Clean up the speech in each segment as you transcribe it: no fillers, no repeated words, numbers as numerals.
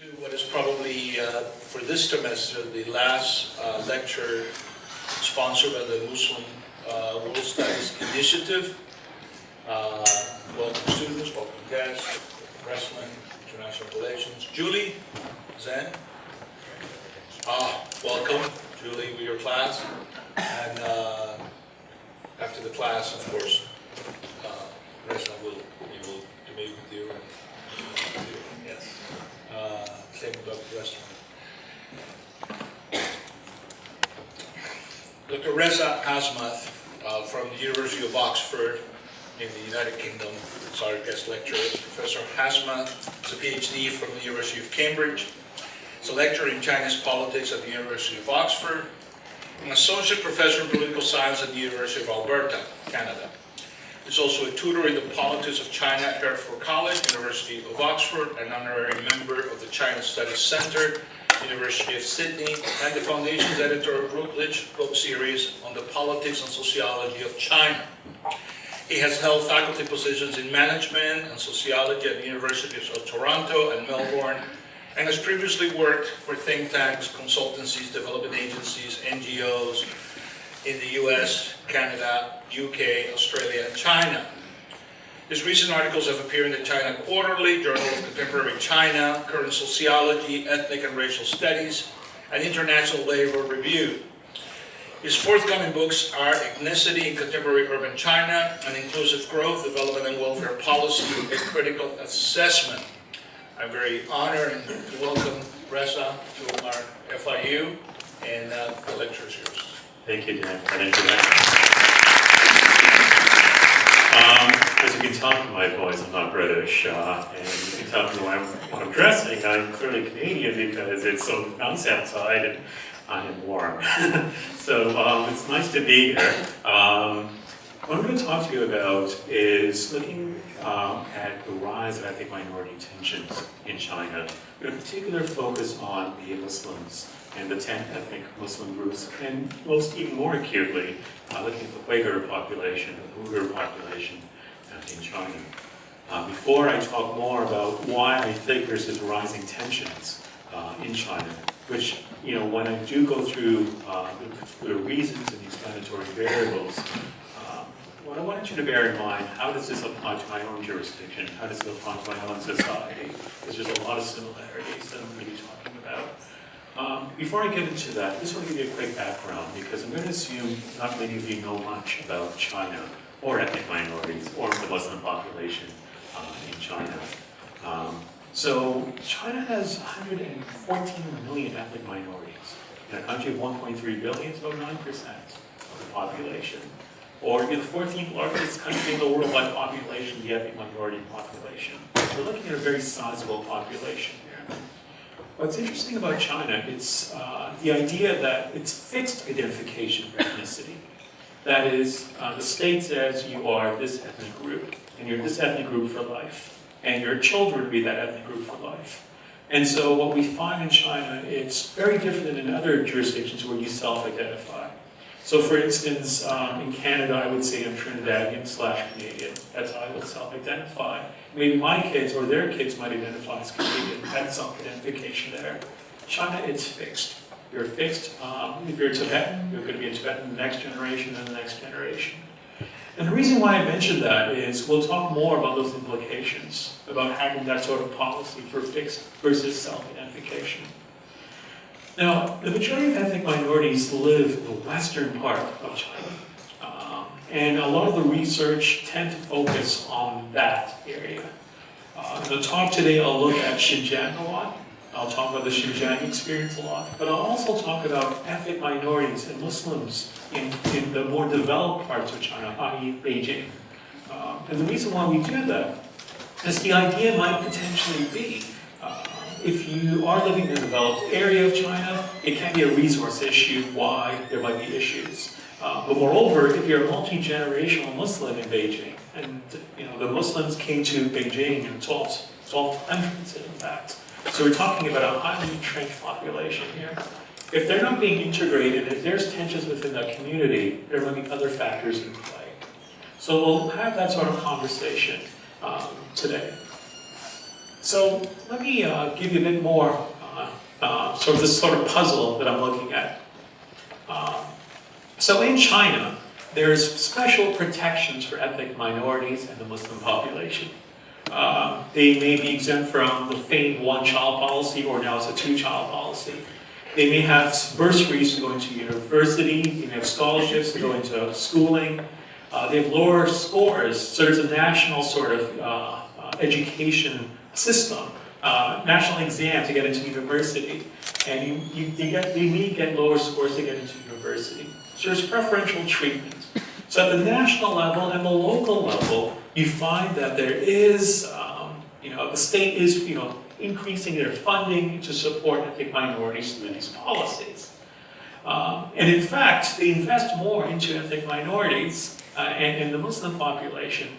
to what is probably, for this semester, the last lecture sponsored by the Muslim World Studies Initiative. Welcome students, welcome guests, wrestling, international relations. Julie, Zen. Welcome, Julie, with your class. And after the class, of course, Reza will meet with you. Yes. Same about the restaurant. Dr. Reza Hasmath from the University of Oxford in the United Kingdom is our guest lecturer. Professor Hasmath is a PhD from the University of Cambridge. He's a lecturer in Chinese politics at the University of Oxford, an associate professor in political science at the University of Alberta, Canada. He's also a tutor in the politics of China at Hertford College, University of Oxford, an honorary member of the China Studies Center, University of Sydney, and the Foundation's editor of Routledge book series on the politics and sociology of China. He has held faculty positions in management and sociology at the Universities of Toronto and Melbourne, and has previously worked for think tanks, consultancies, development agencies, NGOs in the US, Canada, UK, Australia, and China. His recent articles have appeared in the China Quarterly, Journal of Contemporary China, Current Sociology, Ethnic and Racial Studies, and International Labor Review. His forthcoming books are Ethnicity in Contemporary Urban China and Inclusive Growth, Development and Welfare Policy, a Critical Assessment. I'm very honored to welcome Reza to our FIU, and the lecture is yours. Thank you, Dan, for that introduction. As you can tell from my voice, I'm not British, and you can tell from what I'm dressing, I'm clearly Canadian because it's so nice outside and I am warm. So it's nice to be here. What I'm going to talk to you about is looking at the rise of ethnic minority tensions in China, with a particular focus on the Muslims and the 10 ethnic Muslim groups, and most even more acutely, looking at the Uyghur population, the Uyghur population in China. Before I talk more about why I think there's this rising tensions in China, which, when I do go through the reasons and the explanatory variables, what I wanted you to bear in mind, how does this apply to my own jurisdiction? How does it apply to my own society? Because there's a lot of similarities that I'm going to be talking about. Before I get into that, I just want to give you a quick background, because I'm going to assume not many of you know much about China, or ethnic minorities, or the Muslim population in China. So China has 114 million ethnic minorities. In a country of 1.3 billion, it's about 9% of the population. Or the 14th largest country in the world by population, the ethnic minority population. We're looking at a very sizable population here. What's interesting about China, it's the idea that it's fixed identification for ethnicity. That is, the state says you are this ethnic group, and you're this ethnic group for life. And your children will be that ethnic group for life. And so what we find in China, it's very different than in other jurisdictions where you self-identify. So for instance, in Canada, I would say I'm Trinidadian/Canadian. That's how I would self-identify. Maybe my kids or their kids might identify as Canadian. That's self-identification there. China, it's fixed. You're fixed. If you're Tibetan, you're going to be a Tibetan in the next generation and the next generation. And the reason why I mentioned that is we'll talk more about those implications, about having that sort of policy for fixed versus self-identification. Now, the majority of ethnic minorities live in the western part of China. And a lot of the research tend to focus on that area. In the talk today, I'll look at Xinjiang a lot. I'll talk about the Xinjiang experience a lot. But I'll also talk about ethnic minorities and Muslims in the more developed parts of China, i.e. Beijing. And the reason why we do that is the idea might potentially be if you are living in a developed area of China, it can be a resource issue why there might be issues. But moreover, if you're a multi-generational Muslim in Beijing, and the Muslims came to Beijing in 1200s in fact, so we're talking about a highly entrenched population here. If they're not being integrated, if there's tensions within that community, there might be other factors in play. So we'll have that sort of conversation today. So let me give you a bit more, sort of this sort of puzzle that I'm looking at. So in China, there's special protections for ethnic minorities and the Muslim population. They may be exempt from the famed one-child policy, or now it's a two-child policy. They may have bursaries to go into university, they may have scholarships to go into schooling. They have lower scores, so there's a national sort of education system, national exam to get into university, and you may get lower scores to get into university. So there's preferential treatment. So at the national level and the local level, you find that there is, the state is, increasing their funding to support ethnic minorities through these policies. And in fact, they invest more into ethnic minorities and the Muslim population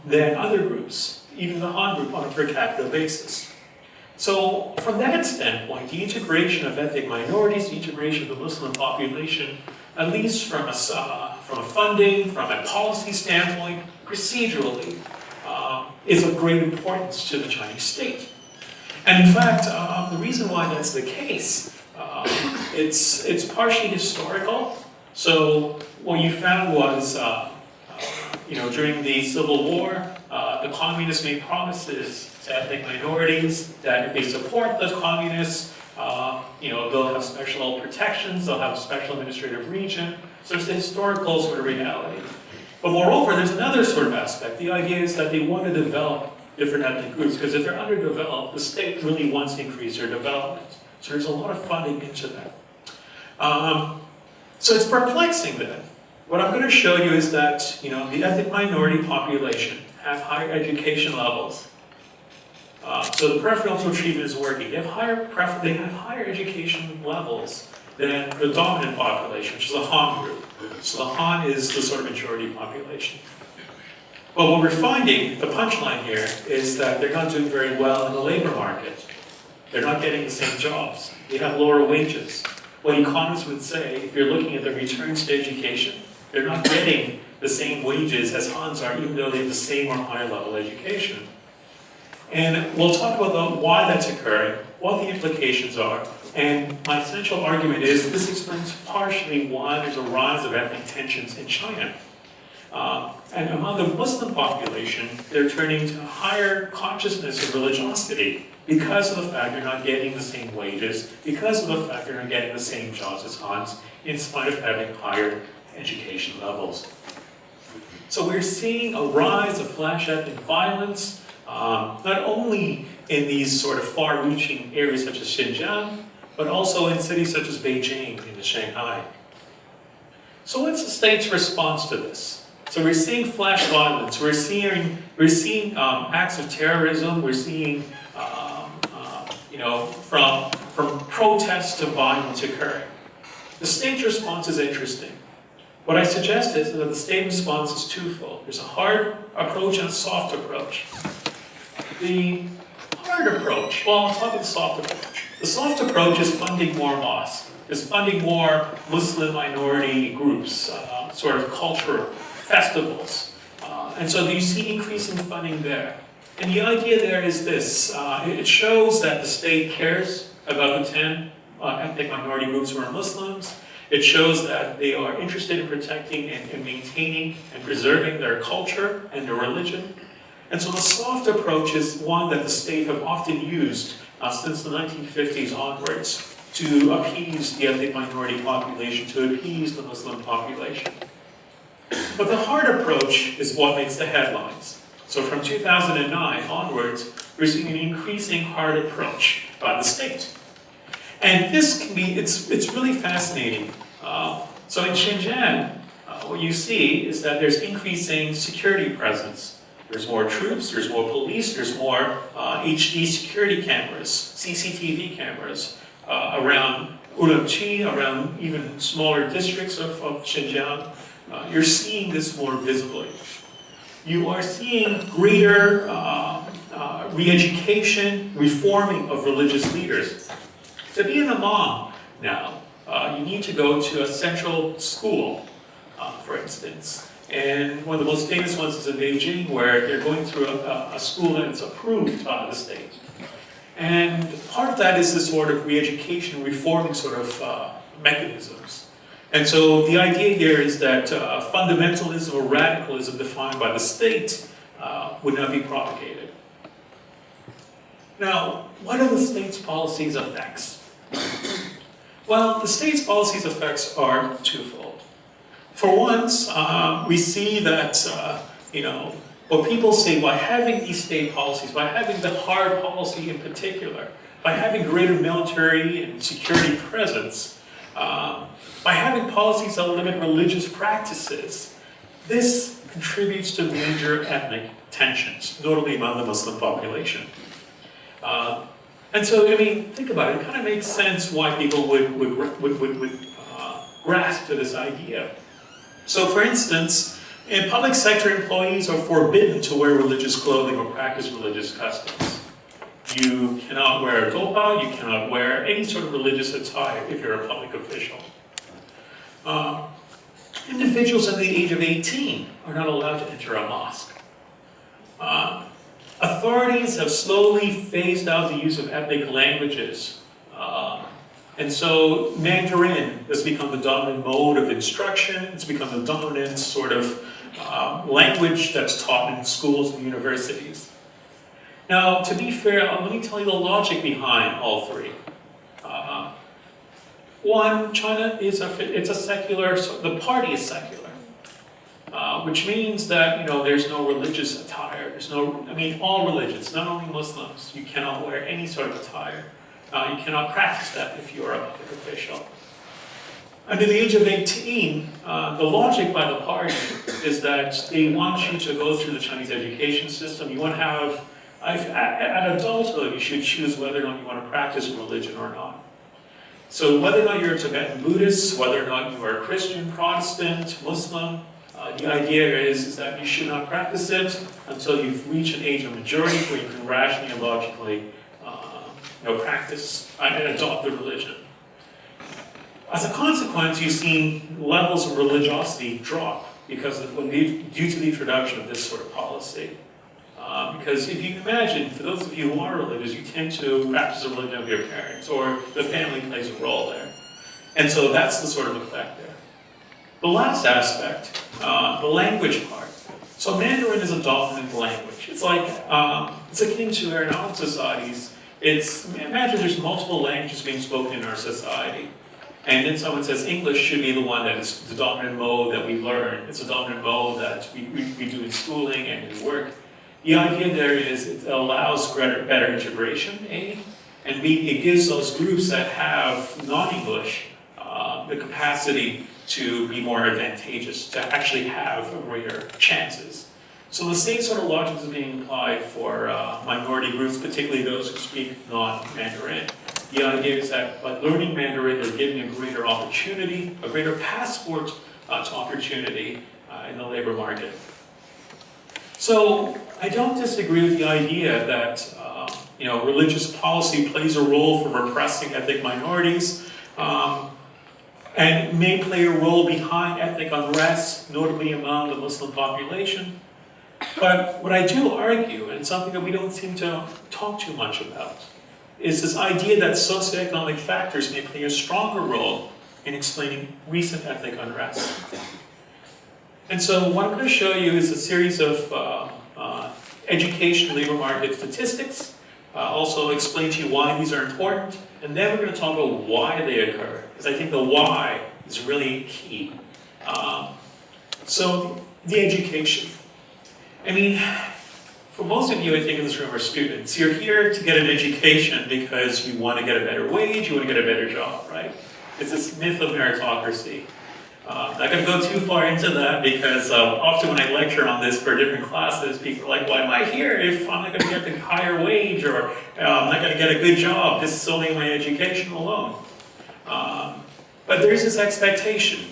than other groups, even the Han group on a per capita basis. So from that standpoint, the integration of ethnic minorities, the integration of the Muslim population, at least from a funding, from a policy standpoint, procedurally, is of great importance to the Chinese state. And in fact, the reason why that's the case, it's partially historical. So what you found was, during the Civil War, the communists made promises to ethnic minorities that if they support the communists, they'll have special protections, they'll have a special administrative region. So it's the historical sort of reality. But moreover, there's another sort of aspect. The idea is that they want to develop different ethnic groups, because if they're underdeveloped, the state really wants to increase their development. So there's a lot of funding into that. So it's perplexing then. What I'm going to show you is that, the ethnic minority population have higher education levels. So the preferential treatment is working. They have higher education levels than the dominant population, which is the Han group. So the Han is the sort of majority population. But what we're finding, the punchline here, is that they're not doing very well in the labor market. They're not getting the same jobs. They have lower wages. What economists would say, if you're looking at the returns to education, they're not getting the same wages as Hans are, even though they have the same or higher level education. And we'll talk about why that's occurring, what the implications are, and my essential argument is that this explains partially why there's a rise of ethnic tensions in China. And among the Muslim population, they're turning to higher consciousness of religiosity because of the fact they're not getting the same wages, because of the fact they're not getting the same jobs as Hans, in spite of having higher education levels. So we're seeing a rise of flash ethnic violence, not only in these sort of far-reaching areas such as Xinjiang, but also in cities such as Beijing and Shanghai. So what's the state's response to this? So we're seeing flash violence, we're seeing acts of terrorism, we're seeing, from protests to violence occurring. The state's response is interesting. What I suggest is that the state response is twofold. There's a hard approach and a soft approach. The hard approach, well, I'll talk about the soft approach. The soft approach is funding more mosques, is funding more Muslim minority groups, sort of cultural festivals. And so you see increasing funding there. And the idea there is this, it shows that the state cares about the 10 ethnic minority groups who are Muslims. It shows that they are interested in protecting and maintaining and preserving their culture and their religion. And so the soft approach is one that the state have often used since the 1950s onwards to appease the ethnic minority population, to appease the Muslim population. But the hard approach is what makes the headlines. So from 2009 onwards, we're seeing an increasing hard approach by the state. And this can be, it's really fascinating. So in Xinjiang, what you see is that there's increasing security presence. There's more troops, there's more police, there's more HD security cameras, CCTV cameras around Urumqi, around even smaller districts of Xinjiang. You're seeing this more visibly. You are seeing greater re-education, reforming of religious leaders. To be an imam now, you need to go to a central school for instance. And one of the most famous ones is in Beijing, where they're going through a school that's approved by the state. And part of that is this sort of re-education, reforming sort of mechanisms. And so the idea here is that fundamentalism or radicalism defined by the state would not be propagated. Now, what are the state's policies' effects? Well, the state's policies' effects are twofold. For once, we see that, what people say, by having these state policies, by having the hard policy in particular, by having greater military and security presence, by having policies that limit religious practices, this contributes to major ethnic tensions, notably among the Muslim population. And so, I mean, think about it. It kind of makes sense why people would grasp to this idea. So, for instance, in public sector, employees are forbidden to wear religious clothing or practice religious customs. You cannot wear a toga, you cannot wear any sort of religious attire if you're a public official. Individuals under the age of 18 are not allowed to enter a mosque. Authorities have slowly phased out the use of ethnic languages. And so Mandarin has become the dominant mode of instruction. It's become the dominant sort of language that's taught in schools and universities. Now, to be fair, let me tell you the logic behind all three. One, China is it's a secular, the party is secular, which means that there's no religious attire. There's no, all religions, not only Muslims. You cannot wear any sort of attire. You cannot practice that if you are a public official. Under the age of 18, the logic by the party is that they want you to go through the Chinese education system. You want to have, at adulthood, you should choose whether or not you want to practice religion or not. So whether or not you're a Tibetan Buddhist, whether or not you are a Christian, Protestant, Muslim, the idea is that you should not practice it until you've reached an age of majority where you can rationally and logically practice and adopt the religion. As a consequence, you've seen levels of religiosity drop due to the introduction of this sort of policy. Because if you imagine, for those of you who are religious, you tend to practice the religion of your parents, or the family plays a role there. And so that's the sort of effect there. The last aspect, the language part. So Mandarin is a dominant language. It's like, it's akin to our own societies. Imagine there's multiple languages being spoken in our society. And then someone says English should be the one that is the dominant mode that we learn. It's a dominant mode that we do in schooling and in work. The idea there is it allows better integration, A, and B, it gives those groups that have non-English the capacity to be more advantageous, to actually have greater chances. So the same sort of logic is being applied for minority groups, particularly those who speak non-Mandarin. The idea is that by learning Mandarin, they're giving a greater opportunity, a greater passport to opportunity in the labor market. So I don't disagree with the idea that religious policy plays a role for repressing ethnic minorities and may play a role behind ethnic unrest, notably among the Muslim population. But what I do argue, and something that we don't seem to talk too much about, is this idea that socioeconomic factors may play a stronger role in explaining recent ethnic unrest. And so what I'm going to show you is a series of education labor market statistics. Also explain to you why these are important. And then we're going to talk about why they occur, because I think the why is really key. So the education. For most of you, I think, in this room are students. You're here to get an education because you want to get a better wage, you want to get a better job, right? It's this myth of meritocracy. I'm not going to go too far into that because often when I lecture on this for different classes, people are like, why am I here if I'm not going to get the higher wage or I'm not going to get a good job? This is only my education alone. But there's this expectation.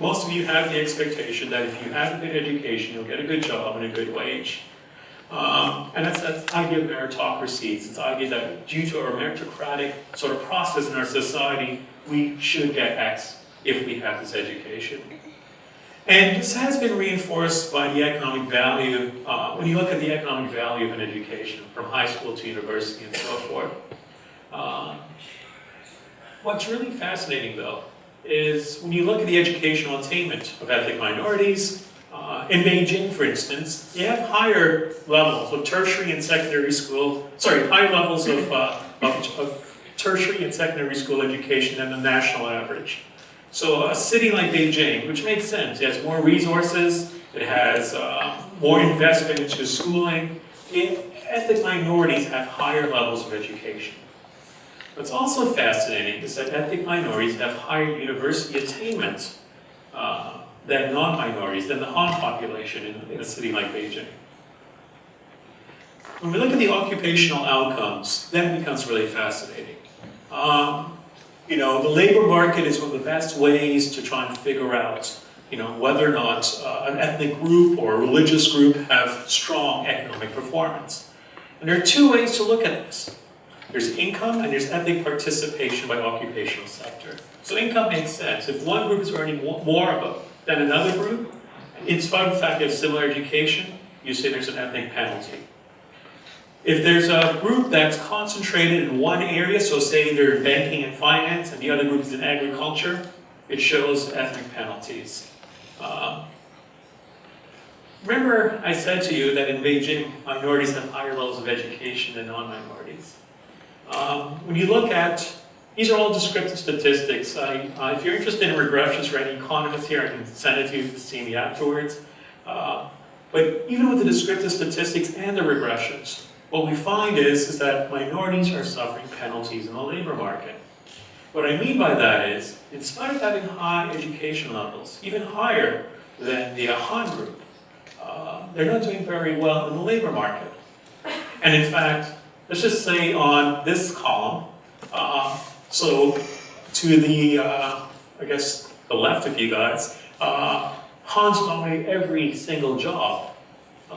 Most of you have the expectation that if you have a good education, you'll get a good job and a good wage. And that's the idea of meritocracy. It's the idea that due to our meritocratic sort of process in our society, we should get X if we have this education. And this has been reinforced by the economic value, when you look at the economic value of an education, from high school to university and so forth. What's really fascinating, though, is when you look at the educational attainment of ethnic minorities, in Beijing, for instance, you have higher levels of tertiary and secondary school, higher levels of tertiary and secondary school education than the national average. So a city like Beijing, which makes sense, it has more resources, it has more investment into schooling, ethnic minorities have higher levels of education. What's also fascinating is that ethnic minorities have higher university attainment than non-minorities, than the Han population in a city like Beijing. When we look at the occupational outcomes, then it becomes really fascinating. You know, the labor market is one of the best ways to try and figure out, you know, whether or not an ethnic group or a religious group have strong economic performance. And there are two ways to look at this. There's income and there's ethnic participation by occupational sector. So income makes sense. If one group is earning more than another group, in spite of the fact they have similar education, you say there's an ethnic penalty. If there's a group that's concentrated in one area, so say they're in banking and finance, and the other group is in agriculture, it shows ethnic penalties. Remember I said to you that in Beijing, minorities have higher levels of education than non-minorities. When you look at, these are all descriptive statistics. If you're interested in regressions for any economists here, I can send it to you to see me afterwards. But even with the descriptive statistics and the regressions, what we find is that minorities are suffering penalties in the labor market. What I mean by that is, in spite of having high education levels, even higher than the Han group, they're not doing very well in the labor market. And in fact, let's just say on this column, so to the, I guess, the left of you guys, Hans dominate every single job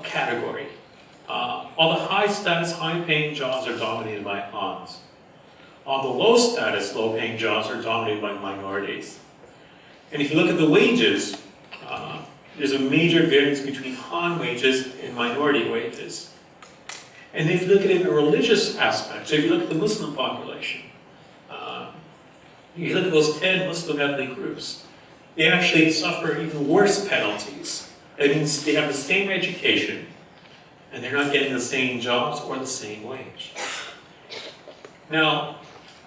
category. All the high status, high paying jobs are dominated by Hans. All the low status, low paying jobs are dominated by minorities. And if you look at the wages, there's a major variance between Han wages and minority wages. And if you look at it in a religious aspect, so if you look at the Muslim population, you look at those 10 Muslim ethnic groups, they actually suffer even worse penalties. That means they have the same education, and they're not getting the same jobs or the same wage. Now,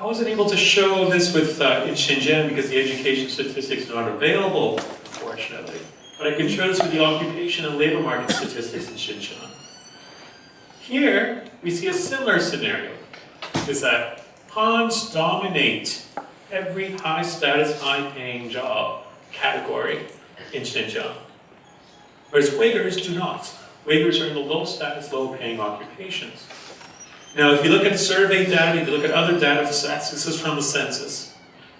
I wasn't able to show this with in Xinjiang because the education statistics are not available, unfortunately. But I can show this with the occupation and labor market statistics in Xinjiang. Here, we see a similar scenario, is that Hans dominate every high status, high paying job category in Xinjiang. Whereas Uyghurs do not. Uyghurs are in the low status, low paying occupations. Now, if you look at survey data, if you look at other data, this is from the census,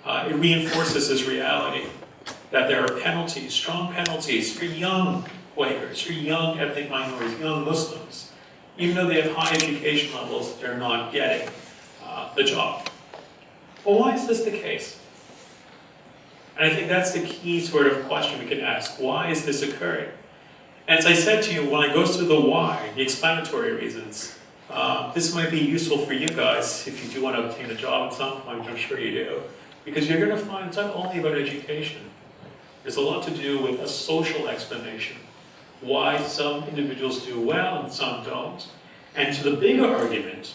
it reinforces this reality that there are penalties, strong penalties for young Uyghurs, for young ethnic minorities, young Muslims. Even though they have high education levels, they're not getting the job. Well, why is this the case? And I think that's the key sort of question we can ask. Why is this occurring? And as I said to you, when I go through the why, the explanatory reasons, this might be useful for you guys if you do want to obtain a job at some point, which I'm sure you do. Because you're going to find it's not only about education. There's a lot to do with a social explanation. Why some individuals do well and some don't. And to the bigger argument,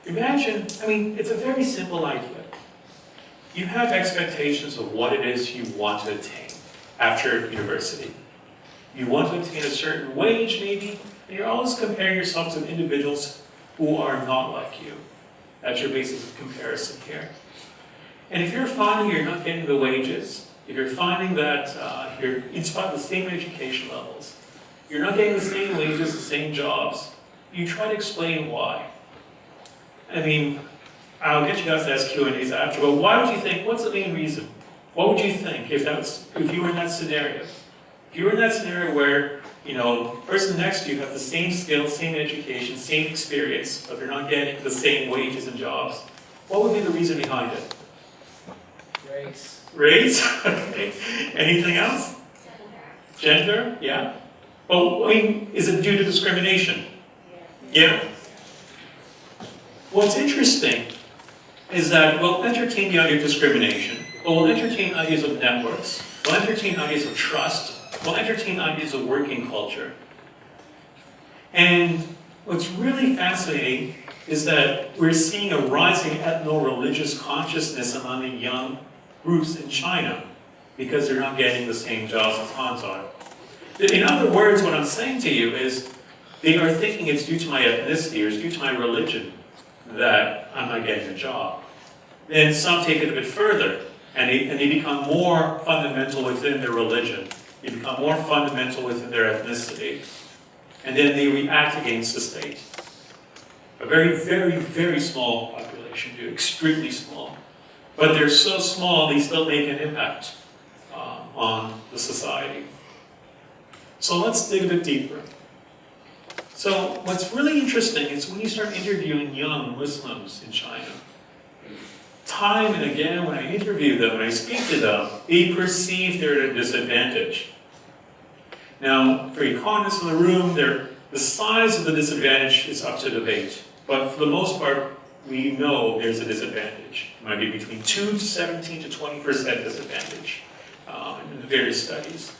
imagine, I mean, it's a very simple idea. You have expectations of what it is you want to attain after university. You want to attain a certain wage, maybe, and you're always comparing yourself to individuals who are not like you. That's your basis of comparison here. And if you're finding you're not getting the wages, if you're finding that you're in spite of the same education levels, you're not getting the same wages, the same jobs, you try to explain why. I mean, I'll get you guys to ask Q&As after, but why would you think, what's the main reason? What would you think if you were in that scenario? If you were in that scenario where, you know, the person next to you has the same skills, same education, same experience, but they're not getting the same wages and jobs, what would be the reason behind it? Race. Race? Okay. Anything else? Gender? Yeah. Oh, I mean, is it due to discrimination? Yeah. What's interesting is that we'll entertain the idea of discrimination, but we'll entertain ideas of networks, we'll entertain ideas of trust, we'll entertain ideas of working culture. And what's really fascinating is that we're seeing a rising ethno-religious consciousness among the young groups in China because they're not getting the same jobs as Hans are. In other words, what I'm saying to you is they are thinking it's due to my ethnicity or it's due to my religion that I'm not getting a job. Then some take it a bit further and they become more fundamental within their religion. They become more fundamental within their ethnicity. And then they react against the state. A very, very, very small population do, extremely small. But they're so small, they still make an impact on the society. So let's dig a bit deeper. So what's really interesting is when you start interviewing young Muslims in China, time and again when I interview them, when I speak to them, they perceive they're at a disadvantage. Now, for economists in the room, the size of the disadvantage is up to debate. But for the most part, we know there's a disadvantage. It might be between 2 to 17 to 20% disadvantage in the various studies.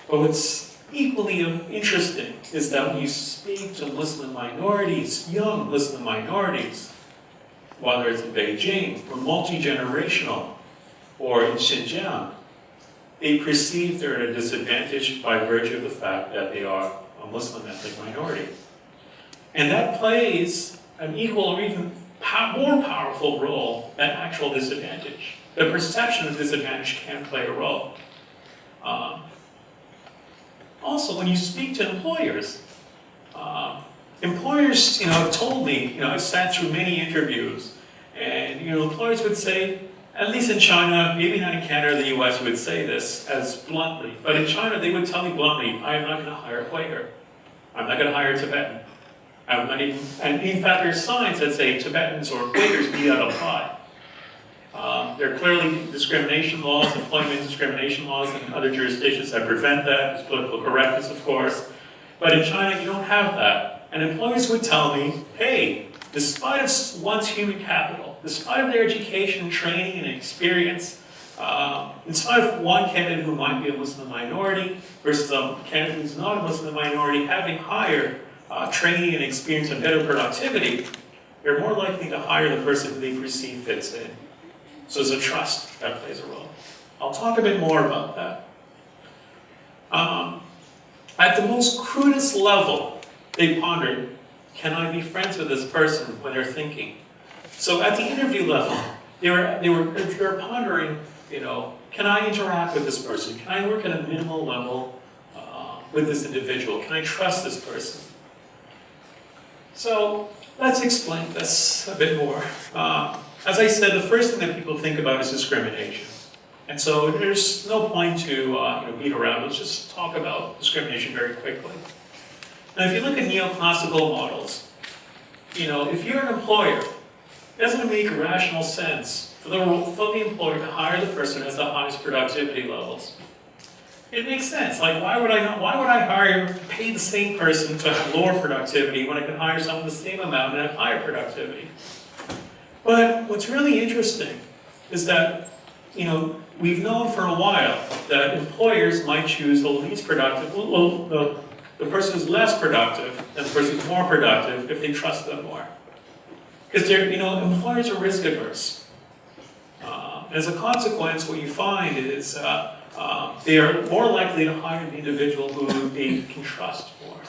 But what's equally interesting is that when you speak to Muslim minorities, young Muslim minorities, whether it's in Beijing or multi-generational or in Xinjiang, they perceive they're at a disadvantage by virtue of the fact that they are a Muslim ethnic minority. And that plays an equal or even more powerful role than actual disadvantage. The perception of disadvantage can play a role. Also, when you speak to employers, employers, have told me, I've sat through many interviews, and employers would say, at least in China, maybe not in Canada or the US, would say this as bluntly, but in China they would tell me bluntly, I am not going to hire a Uyghur. I'm not going to hire a Tibetan. I'm not even, and in fact there's signs that say Tibetans or Uyghurs do not apply. There are clearly discrimination laws, employment discrimination laws in other jurisdictions that prevent that. There's political correctness, of course. But in China, you don't have that. And employers would tell me, hey, despite of one's human capital, despite of their education, training, and experience, in spite of one candidate who might be a Muslim minority versus a candidate who's not a Muslim minority having higher training and experience and better productivity, they're more likely to hire the person who they perceive fits in. So there's a trust that plays a role. I'll talk a bit more about that. At the most crudest level, they pondered, can I be friends with this person when they're thinking? So at the interview level, they were pondering, can I interact with this person? Can I work at a minimal level with this individual? Can I trust this person? So let's explain this a bit more. As I said, the first thing that people think about is discrimination. And so there's no point to beat around. Let's just talk about discrimination very quickly. Now, if you look at neoclassical models, if you're an employer, doesn't it make rational sense for the employer to hire the person who has the highest productivity levels? It makes sense. Like, why would I pay the same person to have lower productivity when I can hire someone the same amount and have higher productivity? But what's really interesting is that, we've known for a while that employers might choose the least productive, the person who's less productive and the person who's more productive if they trust them more. Because employers are risk averse. As a consequence, what you find is they are more likely to hire the individual who they can trust more.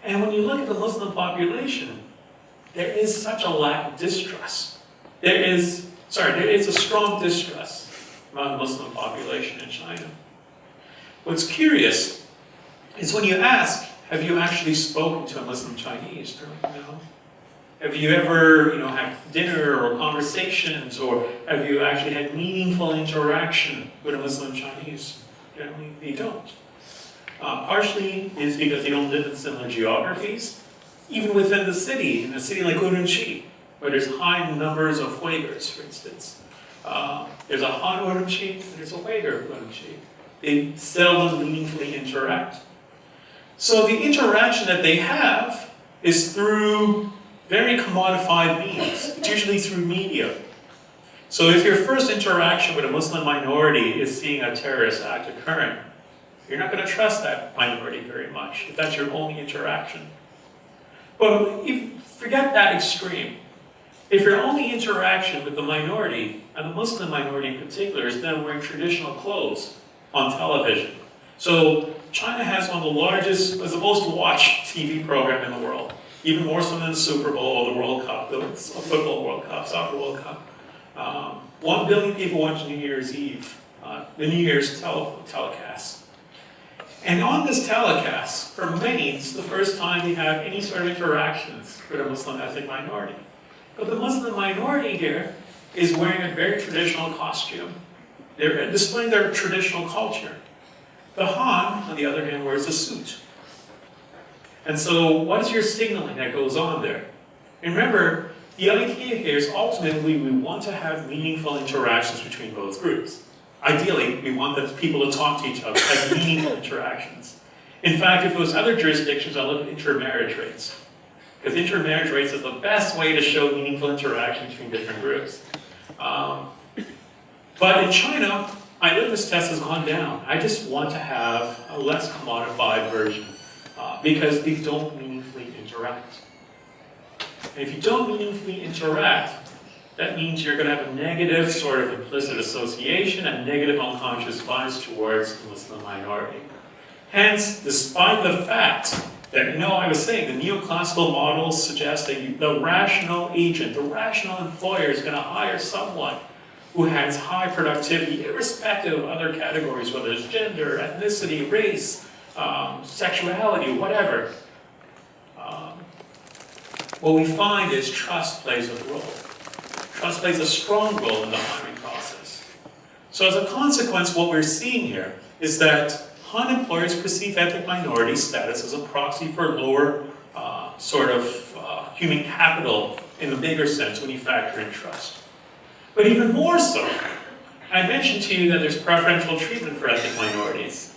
And when you look at the Muslim population, there is such a lack of distrust. There is a strong distrust among the Muslim population in China. What's curious is when you ask, have you actually spoken to a Muslim Chinese? They're like, no. Have you ever, had dinner or conversations, or have you actually had meaningful interaction with a Muslim Chinese? Generally, they don't. Partially is because they don't live in similar geographies. Even within the city, in a city like Urumqi, where there's high numbers of Uyghurs, for instance. There's a Han Urumqi, and there's a Uyghur Urumqi. They seldom meaningfully interact. So the interaction that they have is through very commodified means. It's usually through media. So if your first interaction with a Muslim minority is seeing a terrorist act occurring, you're not going to trust that minority very much if that's your only interaction. But forget that extreme. If your only interaction with the minority, and the Muslim minority in particular, is them wearing traditional clothes on television. So China has one of the largest, was the most watched TV program in the world, even more so than the Super Bowl or the World Cup, the football World Cup, soccer World Cup. 1 billion people watch New Year's Eve, the New Year's telecast. And on this telecast, for many, it's the first time we have any sort of interactions with a Muslim ethnic minority. But the Muslim minority here is wearing a very traditional costume. They're displaying their traditional culture. The Han, on the other hand, wears a suit. And so what is your signaling that goes on there? And remember, the idea here is ultimately we want to have meaningful interactions between both groups. Ideally, we want the people to talk to each other, have meaningful interactions. In fact, if it was other jurisdictions, I'll look at intermarriage rates. Because intermarriage rates is the best way to show meaningful interaction between different groups. But in China, my litmus test has gone down. I just want to have a less commodified version because these don't meaningfully interact. And if you don't meaningfully interact, that means you're going to have a negative sort of implicit association and negative unconscious bias towards the Muslim minority. Hence, despite the fact that, I was saying, the neoclassical models suggest that the rational agent, the rational employer is going to hire someone who has high productivity, irrespective of other categories, whether it's gender, ethnicity, race, sexuality, whatever. What we find is trust plays a role. Trust plays a strong role in the hiring process. So as a consequence, what we're seeing here is that Han employers perceive ethnic minority status as a proxy for lower human capital in the bigger sense when you factor in trust. But even more so, I mentioned to you that there's preferential treatment for ethnic minorities.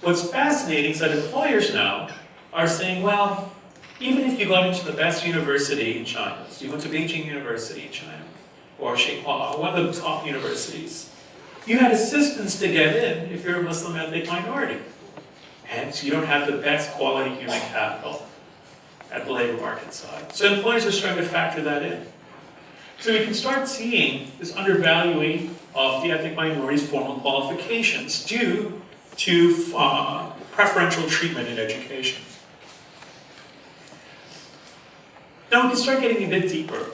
What's fascinating is that employers now are saying, well, even if you got into the best university in China, so you went to Beijing University in China, or Tsinghua, one of the top universities, you had assistance to get in if you're a Muslim ethnic minority. Hence, you don't have the best quality human capital at the labor market side. So employers are starting to factor that in. So we can start seeing this undervaluing of the ethnic minorities' formal qualifications due to preferential treatment in education. Now we can start getting a bit deeper.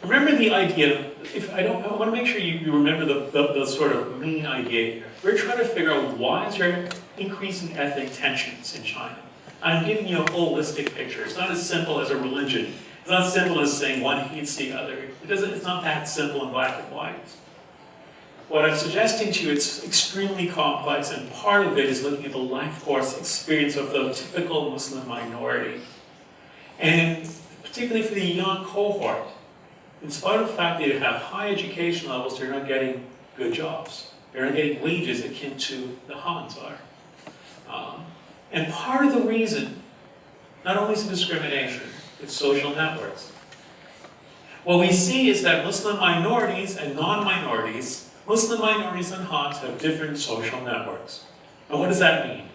Remember the idea, I want to make sure you remember the sort of main idea here. We're trying to figure out why is there increasing ethnic tensions in China. I'm giving you a holistic picture. It's not as simple as a religion. It's not as simple as saying one hates the other. It's not that simple in black and white. What I'm suggesting to you, it's extremely complex, and part of it is looking at the life course experience of the typical Muslim minority. And particularly for the young cohort, in spite of the fact that they have high education levels, they're not getting good jobs. They're not getting wages akin to the Hans are. And part of the reason, not only is it discrimination, it's social networks. What we see is that Muslim minorities and non-minorities, Muslim minorities and Hans have different social networks. And what does that mean?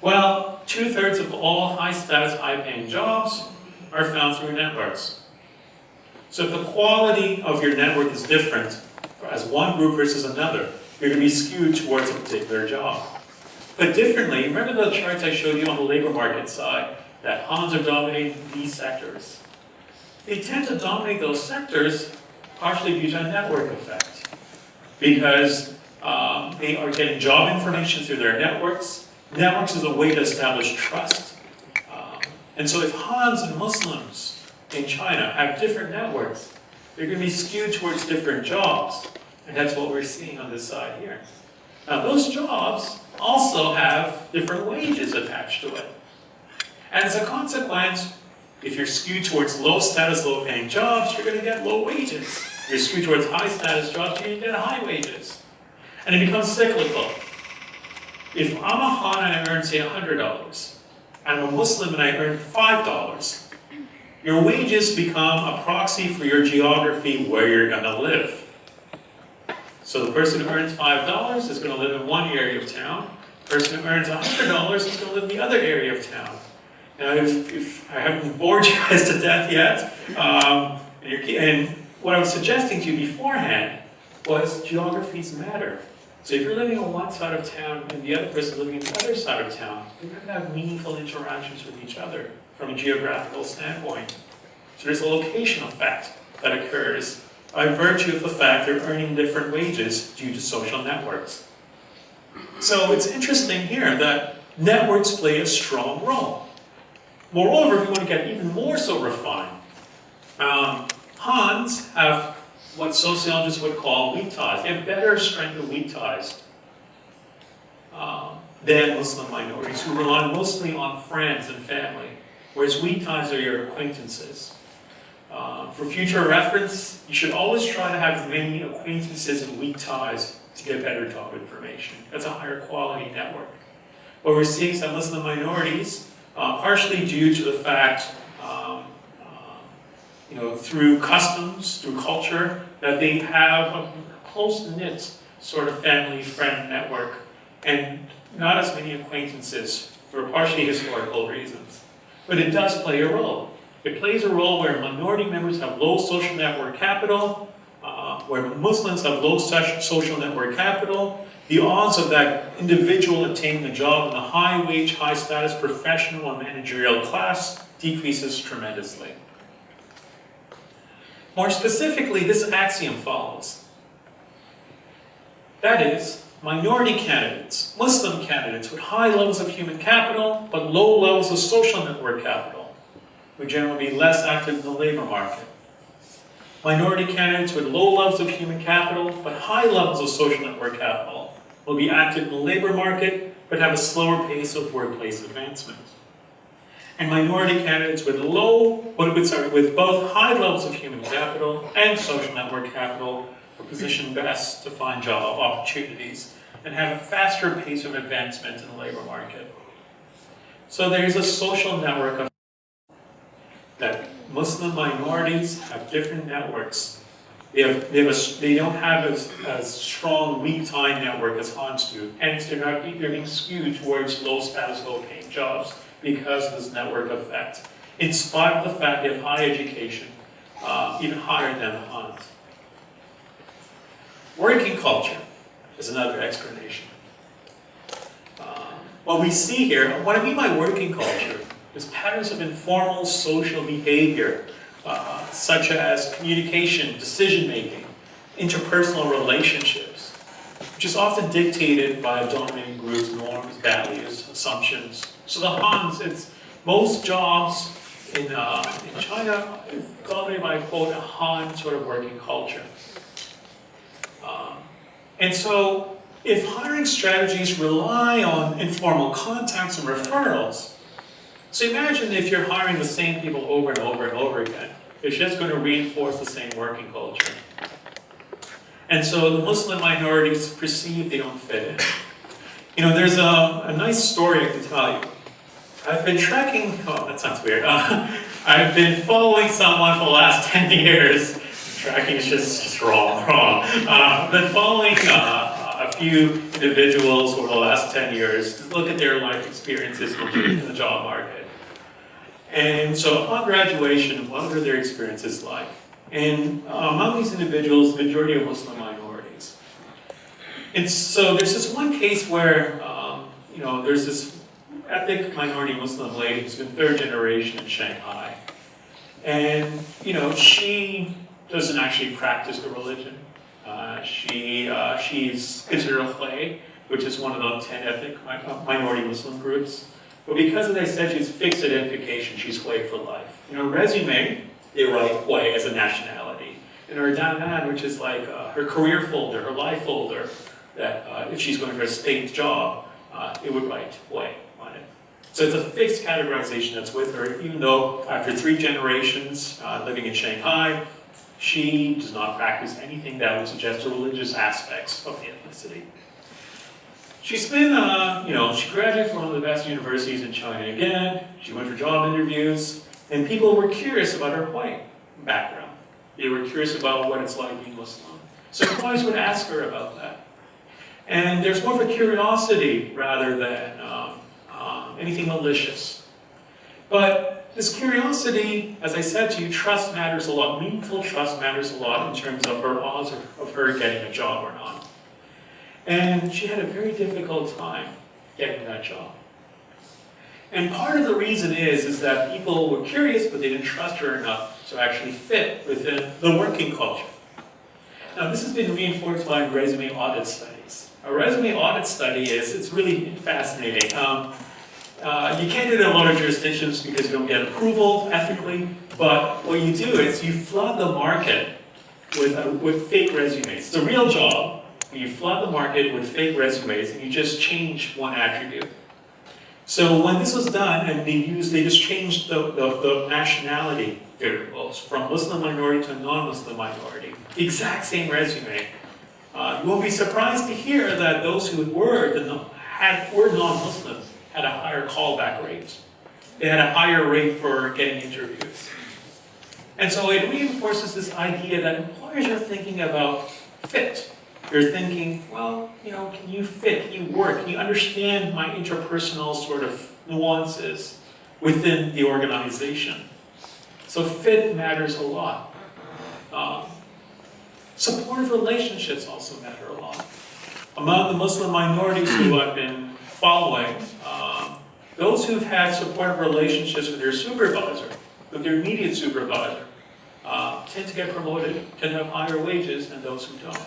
Well, 2/3 of all high-status, high-paying jobs are found through networks. So if the quality of your network is different as one group versus another, you're going to be skewed towards a particular job. But differently, remember the charts I showed you on the labor market side, that Hans are dominating these sectors. They tend to dominate those sectors partially due to a network effect, because they are getting job information through their networks. Networks is a way to establish trust. And so if Hans and Muslims in China have different networks, they're going to be skewed towards different jobs. And that's what we're seeing on this side here. Now those jobs also have different wages attached to it. And as a consequence, if you're skewed towards low status, low paying jobs, you're going to get low wages. If you're skewed towards high status jobs, you're going to get high wages. And it becomes cyclical. If I'm a Han and I earn, say, $100, and I'm a Muslim and I earn $5, your wages become a proxy for your geography where you're going to live. So the person who earns $5 is going to live in one area of town. The person who earns $100 is going to live in the other area of town. Now, if I haven't bored you guys to death yet, and what I was suggesting to you beforehand was geographies matter. So if you're living on one side of town and the other person living on the other side of town, you're going to have meaningful interactions with each other from a geographical standpoint. So there's a location effect that occurs by virtue of the fact they're earning different wages due to social networks. So it's interesting here that networks play a strong role. Moreover, if you want to get even more so refined, Hans have what sociologists would call weak ties. They have better strength of weak ties than Muslim minorities who rely mostly on friends and family, whereas weak ties are your acquaintances. For future reference, you should always try to have as many acquaintances and weak ties to get better job information. That's a higher quality network. What we're seeing some Muslim minorities, partially due to the fact through customs, through culture, that they have a close-knit sort of family-friend network and not as many acquaintances for partially historical reasons. But it does play a role. It plays a role where minority members have low social network capital, where Muslims have low social network capital. The odds of that individual obtaining a job in the high-wage, high-status professional and managerial class decreases tremendously. More specifically, this axiom follows. That is, minority candidates, Muslim candidates with high levels of human capital but low levels of social network capital would generally be less active in the labor market. Minority candidates with low levels of human capital but high levels of social network capital will be active in the labor market but have a slower pace of workplace advancement. And minority candidates with with both high levels of human capital and social network capital are positioned best to find job opportunities and have a faster pace of advancement in the labor market. So there's a social network of that Muslim minorities have different networks. They don't have as strong weak tie network as Hans do, hence they're being skewed towards low status, low paying jobs because of this network effect, in spite of the fact they have high education, even higher than Hans. Working culture is another explanation. What we see here, what I mean by working culture, is patterns of informal social behavior, such as communication, decision-making, interpersonal relationships, which is often dictated by a dominating group's norms, values, assumptions. So the Hans, it's most jobs in China is dominated by, quote, a Han sort of working culture. And so if hiring strategies rely on informal contacts and referrals, so imagine if you're hiring the same people over and over and over again, it's just going to reinforce the same working culture. And so the Muslim minorities perceive they don't fit in. You know, there's a nice story I can tell you. I've been tracking, oh, that sounds weird. I've been following someone for the last 10 years. Tracking is just wrong. I've been following a few individuals over the last 10 years to look at their life experiences in the job market. And so upon graduation, what were their experiences like? And among these individuals, the majority are Muslim minorities. And so there's this one case where, there's this ethnic minority Muslim lady who's been third generation in Shanghai. And, she doesn't actually practice the religion. She's considered a Hui, which is one of the 10 ethnic minority Muslim groups. But because, as I said, she's fixed identification, she's Hui for life. In her resume, they write Hui as a nationality. In her Danan, which is like her career folder, her life folder, that if she's going for a state job, it would write Hui on it. So it's a fixed categorization that's with her, even though after 3 generations living in Shanghai, She does not practice anything that would suggest the religious aspects of the ethnicity. She's been, she graduated from one of the best universities in China again. She went for job interviews, and people were curious about her white background. They were curious about what it's like being Muslim. So employers would ask her about that. And there's more of a curiosity rather than anything malicious. But this curiosity, as I said to you, trust matters a lot. Meaningful trust matters a lot in terms of her odds of her getting a job or not. And she had a very difficult time getting that job. And part of the reason is that people were curious, but they didn't trust her enough to actually fit within the working culture. Now, this has been reinforced by resume audit studies. A resume audit study it's really fascinating. You can't do it in a lot of jurisdictions because you don't get approval ethically, but what you do is you flood the market with fake resumes. It's a real job. You flood the market with fake resumes and you just change one attribute. So when this was done, and they just changed the nationality variables from Muslim minority to non-Muslim minority. The exact same resume. You won't be surprised to hear that those who were non-Muslims had a higher callback rate. They had a higher rate for getting interviews. And so it reinforces this idea that employers are thinking about fit. They're thinking, well, can you fit, can you work, can you understand my interpersonal sort of nuances within the organization? So fit matters a lot. Supportive relationships also matter a lot. Among the Muslim minorities who I've been following, those who've had supportive relationships with their supervisor, with their immediate supervisor, tend to get promoted, tend to have higher wages than those who don't.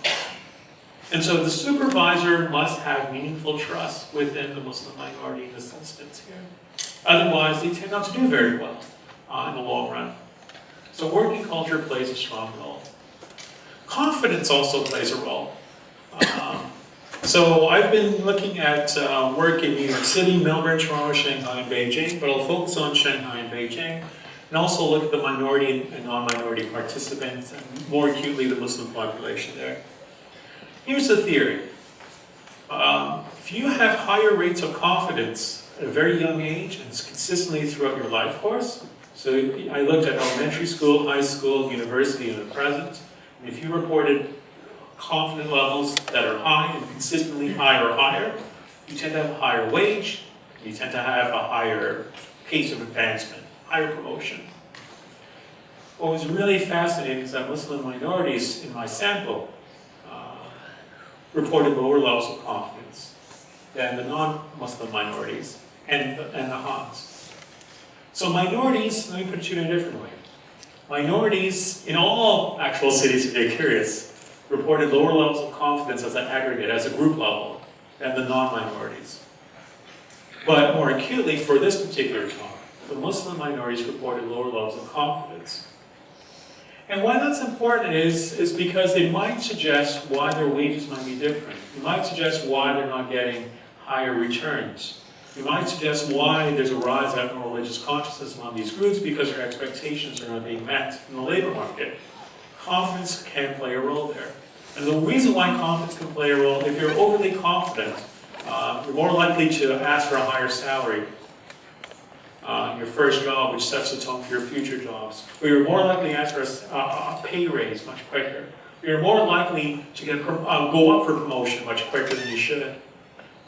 And so the supervisor must have meaningful trust within the Muslim minority in this instance here. Otherwise, they tend not to do very well in the long run. So working culture plays a strong role. Confidence also plays a role. So I've been looking at work in New York City, Melbourne, Toronto, Shanghai, and Beijing, but I'll focus on Shanghai and Beijing, and also look at the minority and non-minority participants, and more acutely the Muslim population there. Here's the theory. If you have higher rates of confidence at a very young age and consistently throughout your life course, so I looked at elementary school, high school, university, and the present, and if you reported confidence levels that are high and consistently high or higher, you tend to have a higher wage, you tend to have a higher pace of advancement, higher promotion. What was really fascinating is that Muslim minorities in my sample reported lower levels of confidence than the non-Muslim minorities and the Hans. So minorities, let me put it to you in a different way. Minorities in all actual cities, if you're curious, reported lower levels of confidence as an aggregate, as a group level, than the non-minorities. But more acutely, for this particular talk, the Muslim minorities reported lower levels of confidence. And why that's important is because they might suggest why their wages might be different. It might suggest why they're not getting higher returns. It might suggest why there's a rise in abnormal religious consciousness among these groups because their expectations are not being met in the labor market. Confidence can play a role there. And the reason why confidence can play a role, if you're overly confident, you're more likely to ask for a higher salary in your first job, which sets the tone for your future jobs. Or you're more likely to ask for a pay raise much quicker. You're more likely to go up for promotion much quicker than you should.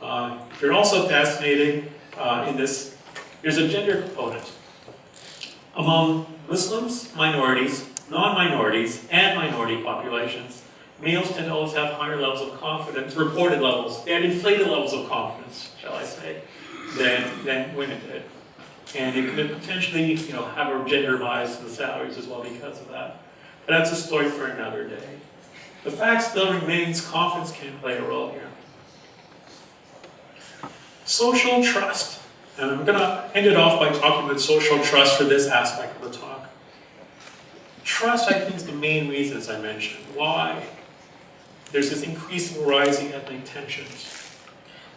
If you're also fascinated in this, there's a gender component. Among Muslims, minorities, non-minorities, and minority populations, males tend to always have higher levels of confidence, reported levels. They had inflated levels of confidence, shall I say, than women did. And it could potentially, have a gender bias in the salaries as well because of that. But that's a story for another day. The fact still remains confidence can play a role here. Social trust. And I'm going to end it off by talking about social trust for this aspect of the talk. Trust, I think, is the main reason, as I mentioned, why there's this increasing rising ethnic tensions.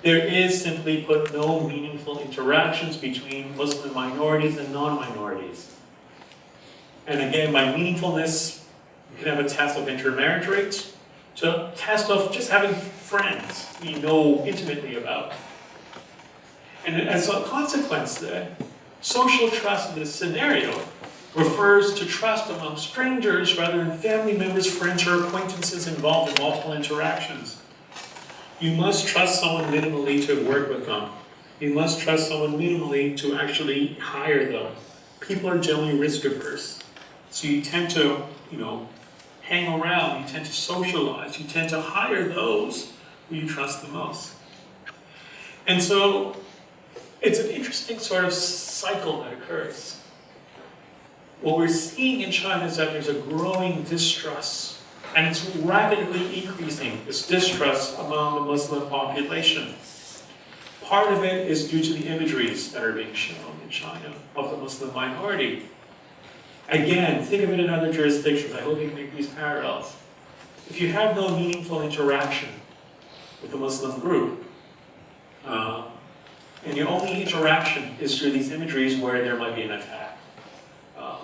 There is, simply put, no meaningful interactions between Muslim minorities and non-minorities. And again, by meaningfulness, You can have a test of intermarriage rates, to a test of just having friends you know intimately about. And as a consequence then, social trust in this scenario refers to trust among strangers rather than family members, friends, or acquaintances involved in multiple interactions. You must trust someone minimally to work with them. You must trust someone minimally to actually hire them. People are generally risk averse. So you tend to, hang around, you tend to socialize, you tend to hire those who you trust the most. And so it's an interesting sort of cycle that occurs. What we're seeing in China is that there's a growing distrust, and it's rapidly increasing, this distrust among the Muslim population. Part of it is due to the imageries that are being shown in China of the Muslim minority. Again, think of it in other jurisdictions. I hope you can make these parallels. If you have no meaningful interaction with the Muslim group, and your only interaction is through these imageries where there might be an attack,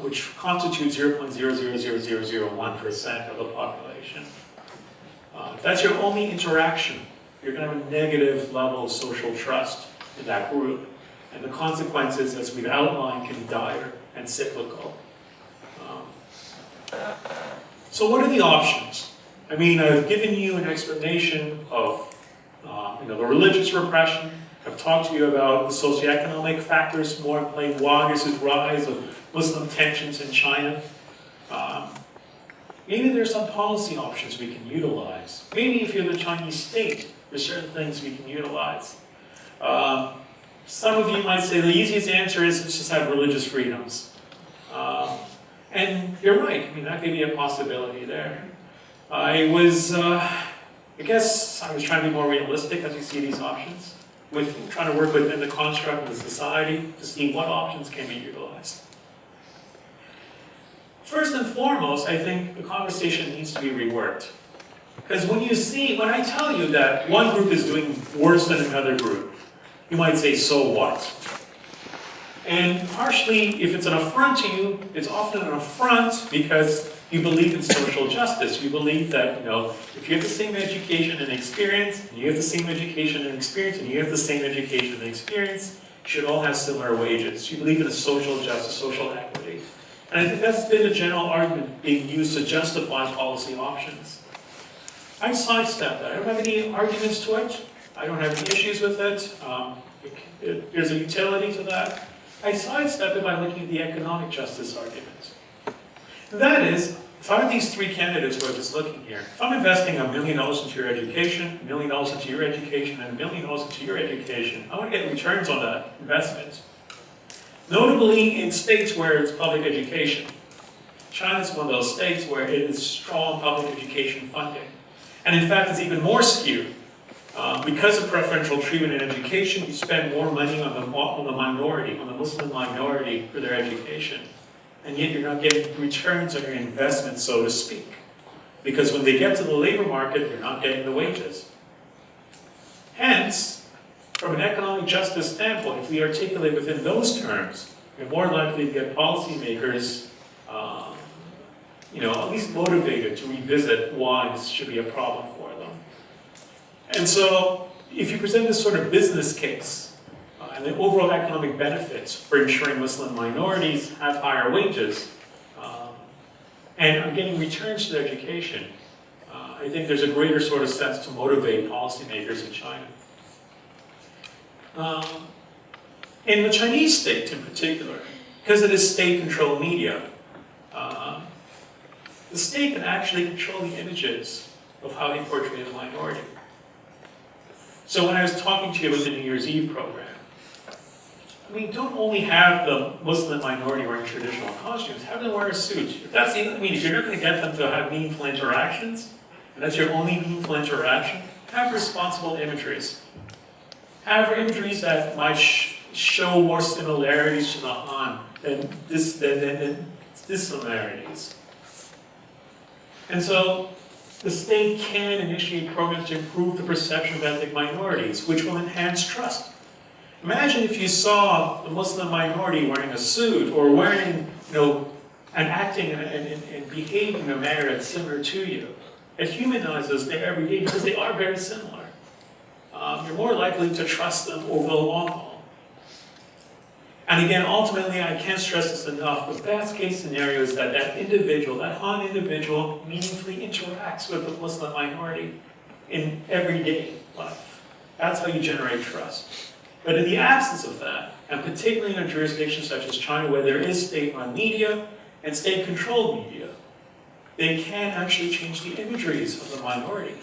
which constitutes 0.000001% of the population. If that's your only interaction, you're going to have a negative level of social trust in that group. And the consequences, as we've outlined, can be dire and cyclical. So what are the options? I mean, I've given you an explanation of the religious repression. I've talked to you about the socioeconomic factors more in play, why there's this rise of Muslim tensions in China. Maybe there's some policy options we can utilize. Maybe if you're the Chinese state, there's certain things we can utilize. Some of you might say the easiest answer is let's just have religious freedoms. And you're right, I mean, that could be a possibility there. I guess I was trying to be more realistic as you see these options, with trying to work within the construct of the society to see what options can be utilized. First and foremost, I think the conversation needs to be reworked. Because when I tell you that one group is doing worse than another group, you might say, so what? And partially, if it's an affront to you, it's often an affront because you believe in social justice. You believe that, if you have the same education and experience, and you have the same education and experience, and you have the same education and experience, you should all have similar wages. You believe in a social justice, social equity. And I think that's been a general argument being used to justify policy options. I've sidestepped that. I don't have any arguments to it. I don't have any issues with it. There's a utility to that. I sidestep it by looking at the economic justice argument. And that is, if I have these three candidates who are just looking here, if I'm investing $1 million into your education, $1 million into your education, and $1 million into your education, I want to get returns on that investment. Notably in states where it's public education. China's one of those states where it is strong public education funding. And in fact, it's even more skewed. Because of preferential treatment in education, you spend more money on the minority, on the Muslim minority for their education. And yet you're not getting returns on your investment, so to speak. Because when they get to the labor market, they're not getting the wages. Hence, from an economic justice standpoint, if we articulate within those terms, we're more likely to get policymakers at least motivated to revisit why this should be a problem for them. And so, if you present this sort of business case, and the overall economic benefits for ensuring Muslim minorities have higher wages, and are getting returns to their education, I think there's a greater sort of sense to motivate policymakers in China. In the Chinese state in particular, because it is state-controlled media, the state can actually control the images of how they portray the minority. So when I was talking to you about the New Year's Eve program, don't only have the Muslim minority wearing traditional costumes, have them wear a suit. If you're not going to get them to have meaningful interactions, and that's your only meaningful interaction, have responsible imageries. Have imageries that might show more similarities to the Han than dissimilarities. And so, the state can initiate programs to improve the perception of ethnic minorities, which will enhance trust. Imagine if you saw the Muslim minority wearing a suit or wearing, and acting and behaving in a manner that's similar to you. It humanizes their everyday because they are very similar. You're more likely to trust them over the long haul. And again, ultimately, I can't stress this enough, the best case scenario is that that individual, that Han individual, meaningfully interacts with the Muslim minority in everyday life. That's how you generate trust. But in the absence of that, and particularly in a jurisdiction such as China, where there is state-run media and state-controlled media, they can actually change the imageries of the minority.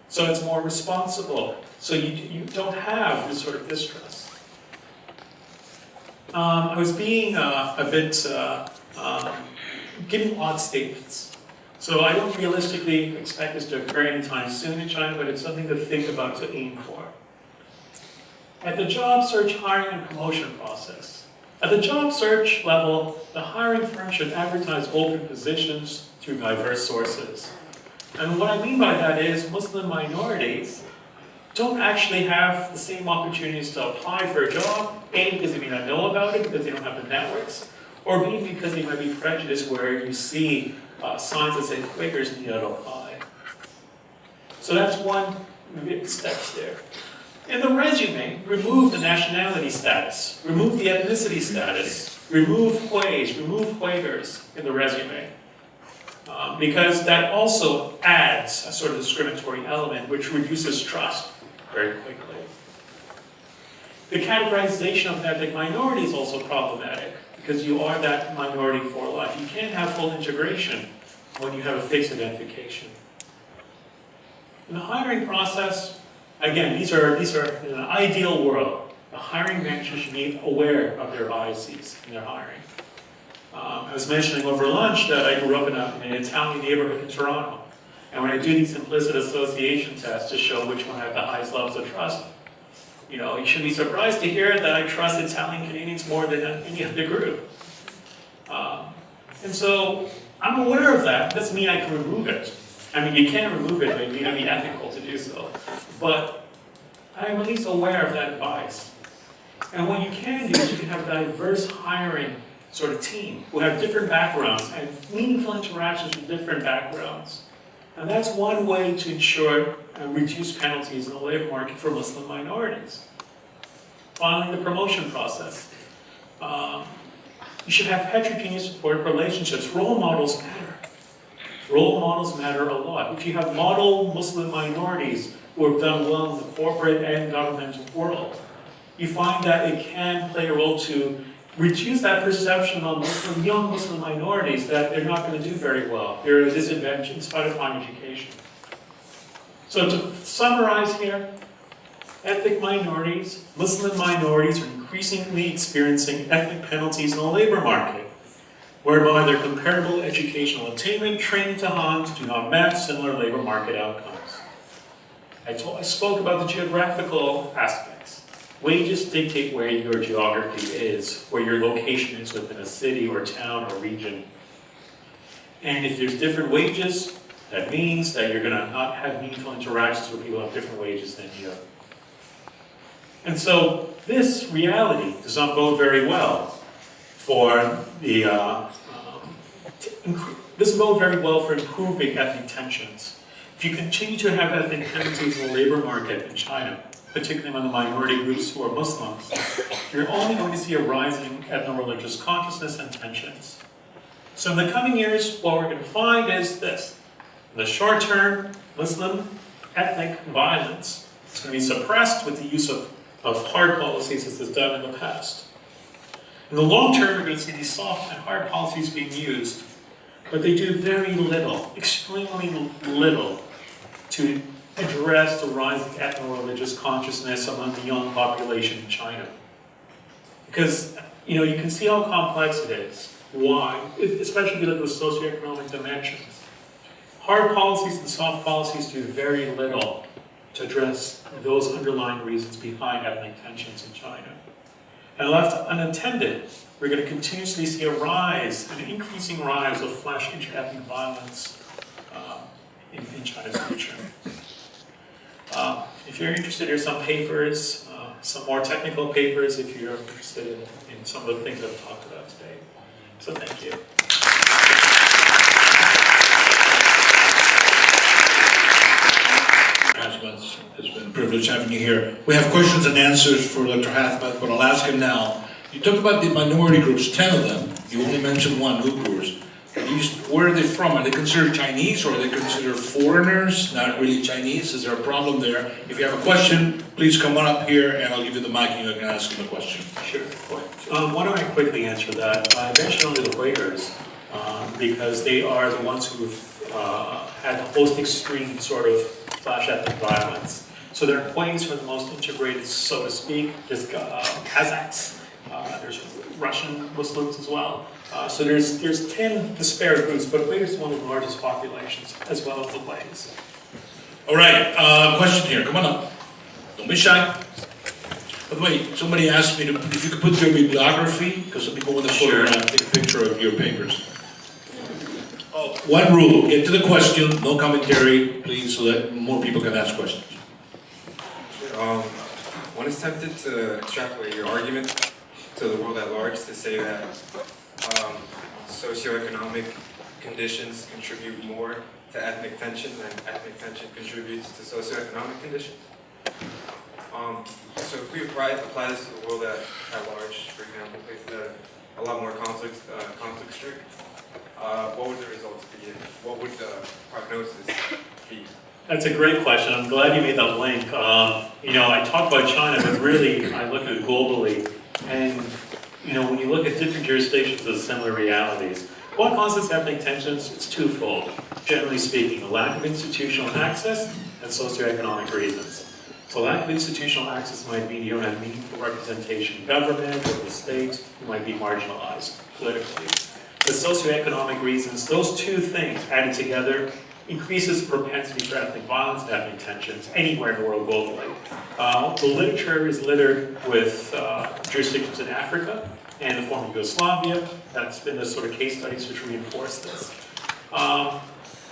So it's more responsible. So you don't have this sort of distrust. I was being a bit giving odd statements. So I don't realistically expect this to occur anytime soon in China, but it's something to think about, to aim for. At the job search, hiring, and promotion process. At the job search level, the hiring firm should advertise open positions through diverse sources. And what I mean by that is Muslim minorities don't actually have the same opportunities to apply for a job, A, because they may not know about it, because they don't have the networks, or B, because they might be prejudiced where you see signs that say Quakers need not apply. So that's one step there. In the resume, remove the nationality status, remove the ethnicity status, remove Huays, remove Quakers in the resume. Because that also adds a sort of discriminatory element which reduces trust very quickly. The categorization of ethnic minority is also problematic because you are that minority for life. You can't have full integration when you have a fixed identification. In the hiring process, again, these are in an ideal world. The hiring manager should be aware of their biases in their hiring. I was mentioning over lunch that I grew up in an Italian neighborhood in Toronto. And when I do these implicit association tests to show which one had the highest levels of trust, you should be surprised to hear that I trust Italian Canadians more than any other group. And so I'm aware of that. Doesn't mean I can remove it. I mean, you can remove it, but it may not be ethical to do so. But I'm at least aware of that bias. And what you can do is you can have a diverse hiring sort of team who have different backgrounds and meaningful interactions with different backgrounds. And that's one way to ensure and reduce penalties in the labor market for Muslim minorities. Finally, the promotion process. You should have heterogeneous supportive relationships. Role models matter. Role models matter a lot. If you have model Muslim minorities who have done well in the corporate and governmental world, you find that it can play a role to reduce that perception on young Muslim minorities that they're not going to do very well. They're at a disadvantage in spite of high education. So to summarize here, ethnic minorities, Muslim minorities are increasingly experiencing ethnic penalties in the labor market, whereby their comparable educational attainment, training to Hans do not match similar labor market outcomes. I spoke about the geographical aspects. Wages dictate where your geography is, where your location is within a city or town or region. And if there's different wages, that means that you're going to not have meaningful interactions with people who have different wages than you. And so this reality does not bode very well for the, this bode very well for improving ethnic tensions. If you continue to have ethnic tendencies in the labor market in China, particularly among the minority groups who are Muslims, you're only going to see a rising ethno-religious consciousness and tensions. So in the coming years, what we're going to find is this. In the short term, Muslim ethnic violence is going to be suppressed with the use of hard policies as is done in the past. In the long term, we're going to see these soft and hard policies being used, but they do very little, extremely little, to address the rising ethno-religious consciousness among the young population in China. Because, you can see how complex it is. Why? Especially if you look at the socioeconomic dimensions. Hard policies and soft policies do very little to address those underlying reasons behind ethnic tensions in China. And left unattended, we're going to continuously see an increasing rise of flash inter-ethnic violence in China's future. If you're interested, here's some papers, some more technical papers if you're interested in some of the things I've talked about today. So thank you. Hasmath. It's been a privilege having you here. We have questions and answers for Dr. Hasmath, but I'll ask him now. You talked about the minority groups, 10 of them. You only mentioned one, Uyghurs. Where are they from? Are they considered Chinese or are they considered foreigners, not really Chinese? Is there a problem there? If you have a question, please come on up here and I'll give you the mic and you can ask him the question. Sure. Why don't I quickly answer that? I mentioned only the Uyghurs because they are the ones who've had the most extreme sort of flash ethnic violence. So their claims are the most integrated, so to speak. There's Kazakhs, there's Russian Muslims as well. So there's 10 disparate groups, but Uyghurs is one of the largest populations, as well as the Laos. All right, question here, come on up. Don't be shy. By the way, somebody asked me if you could put your bibliography, because some people want to photograph, take a picture of your papers. Oh, one rule, get to the question, no commentary, please, so that more people can ask questions. One is tempted to extrapolate your argument to the world at large to say that socioeconomic conditions contribute more to ethnic tension than ethnic tension contributes to socioeconomic conditions. So if we apply this to the world at large, for example, places that are a lot more conflict strict, what would the results be? What would the prognosis be? That's a great question. I'm glad you made that link. I talk about China, but really I look at it globally. And when you look at different jurisdictions, there's similar realities. What causes ethnic tensions? It's twofold. Generally speaking, a lack of institutional access and socioeconomic reasons. So lack of institutional access might mean you don't have meaningful representation in government or the state. You might be marginalized politically. The socioeconomic reasons, those two things added together increases the propensity for ethnic violence and ethnic tensions anywhere in the world globally. The literature is littered with jurisdictions in Africa and the former Yugoslavia. That's been the sort of case studies which reinforce this.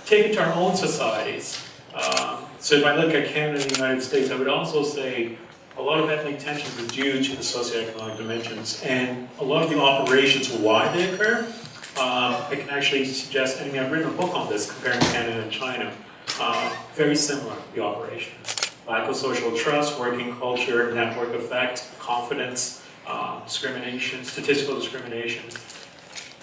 Take it to our own societies. So if I look at Canada and the United States, I would also say a lot of ethnic tensions is due to the socioeconomic dimensions, and a lot of the operations why they occur. I can actually suggest, I've written a book on this, comparing Canada and China. Very similar, the operations. Lack of social trust, working culture, network effect, confidence, discrimination, statistical discrimination.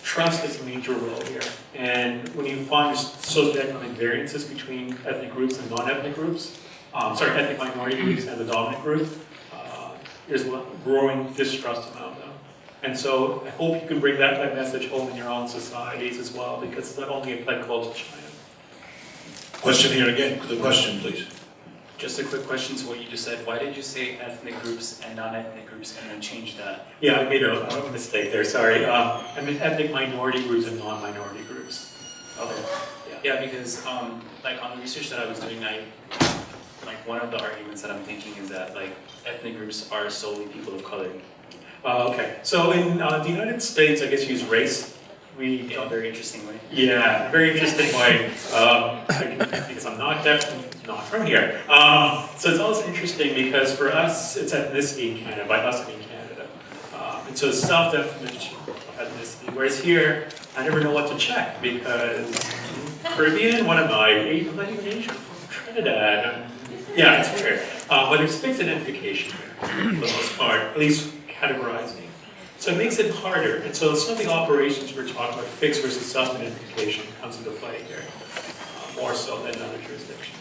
Trust is a major role here. And when you find socioeconomic variances between ethnic groups and non-ethnic groups, ethnic minority groups and the dominant group, there's growing distrust among them. And so I hope you can bring that message home in your own societies as well, because it's not only applicable to China. Question here again, the question please. Just a quick question to what you just said. Why did you say ethnic groups and non-ethnic groups and then change that? Yeah, I made a mistake there, sorry. I meant ethnic minority groups and non-minority groups. Okay. Yeah, because like on the research that I was doing, one of the arguments that I'm thinking is that ethnic groups are solely people of color. Okay, so in the United States, I guess you use race. In a very interesting way. Yeah, very interesting way. Because I'm definitely not from here. So it's also interesting because for us, it's ethnicity in Canada. By us, I mean Canada. And so it's self-definition of ethnicity. Whereas here, I never know what to check because Caribbean, what am I? I'm not even Asian, from Trinidad. Yeah, it's weird. But there's fixed identification here, for the most part, at least categorizing. So it makes it harder. And so some of the operations we're talking about, fixed versus self-identification, comes into play here, more so than other jurisdictions.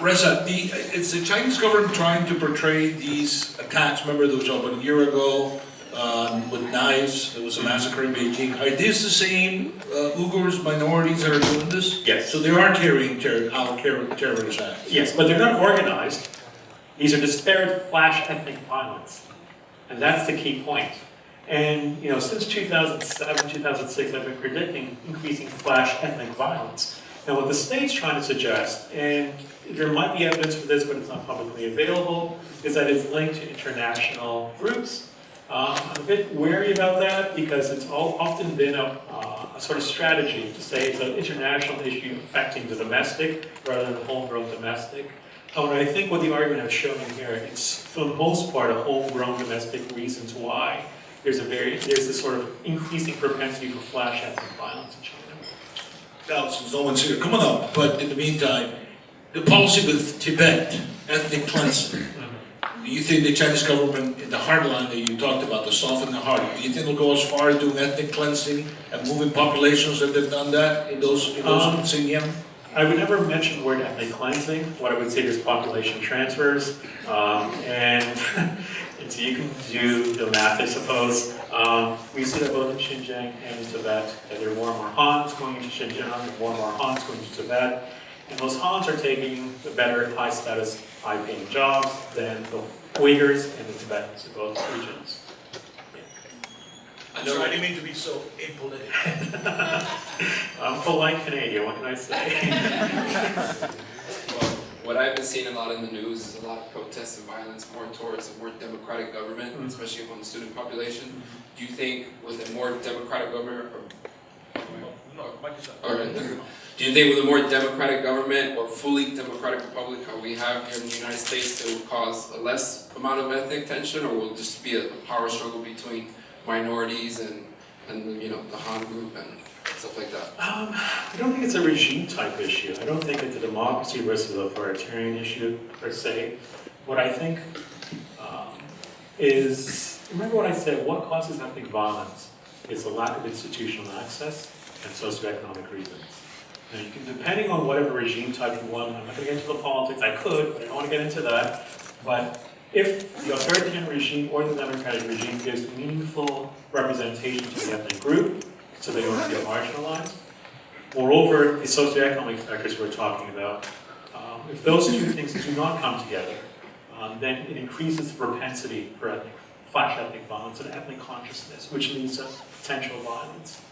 Reza, it's the Chinese government trying to portray these attacks. Remember there was about a year ago with knives, there was a massacre in Beijing. Are these the same Uyghurs, minorities that are doing this? Yes. So they are carrying out terrorist acts? Yes, but they're not organized. These are disparate flash ethnic violence. And that's the key point. And since 2007, 2006, I've been predicting increasing flash ethnic violence. Now, what the state's trying to suggest, and there might be evidence for this, but it's not publicly available, is that it's linked to international groups. I'm a bit wary about that because it's often been a sort of strategy to say it's an international issue affecting the domestic rather than the homegrown domestic. However, I think what the argument I've shown in here, it's for the most part a homegrown domestic reasons why there's this sort of increasing propensity for flash ethnic violence in China. Now, since no one's here, come on up. But in the meantime, The policy with Tibet, ethnic cleansing. Do you think the Chinese government, in the heartland that you talked about, to soften the heart, do you think they'll go as far as doing ethnic cleansing and moving populations that they've done that in those Xinjiang? I would never mention the word ethnic cleansing. What I would say is population transfers. And so you can do the math, I suppose. We see that both in Xinjiang and in Tibet, that there are more and more Hans going into Xinjiang, and more and more Hans going to Tibet. And those Hans are taking the better, high-status, high-paying jobs than the Uyghurs and the Tibetans in both regions. I'm sorry, I didn't mean to be so apolitical. I'm polite Canadian, what can I say? Well, what I've been seeing a lot in the news is a lot of protests and violence more towards a more democratic government, especially among the student population. Do you think with a more democratic government, do you think with a more democratic government or fully democratic republic, how we have here in the United States, it will cause a less amount of ethnic tension, or will it just be a power struggle between minorities and the Han group and stuff like that? I don't think it's a regime type issue. I don't think it's a democracy versus authoritarian issue per se. What I think is, remember what I said, what causes ethnic violence is the lack of institutional access and socioeconomic reasons. Now you can, depending on whatever regime type you want, I'm not going to get into the politics, I could, but I don't want to get into that. But if the authoritarian regime or the democratic regime gives meaningful representation to the ethnic group, so they don't feel marginalized. Moreover, the socioeconomic factors we're talking about, if those two things do not come together, then it increases the propensity for flash ethnic violence and ethnic consciousness, which leads to potential violence.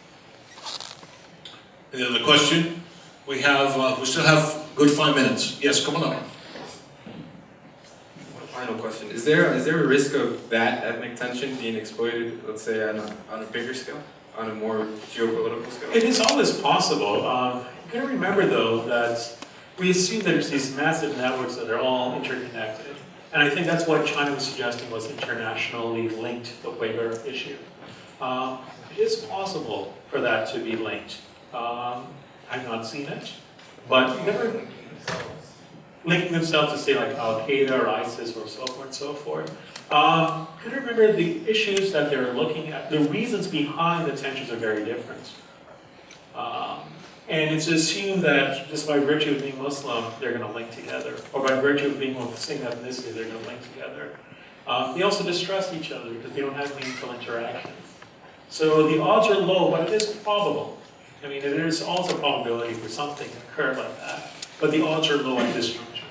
Any other question? We still have good 5 minutes. Yes, come on up. One final question: Is there a risk of that ethnic tension being exploited, let's say on a bigger scale, on a more geopolitical scale? It is always possible. You gotta remember though that we assume there's these massive networks that are all interconnected. And I think that's what China was suggesting was internationally linked, the Uyghur issue. It is possible for that to be linked. I've not seen it, but never linking themselves to say like Al-Qaeda or ISIS or so forth and so forth. Could remember the issues that they're looking at, the reasons behind the tensions are very different. And it's assumed that just by virtue of being Muslim, they're going to link together, or by virtue of being of the same ethnicity, they're going to link together. They also distrust each other because they don't have meaningful interactions. So the odds are low, but it is probable. I mean, there is also a probability for something to occur like that, but the odds are low at this juncture.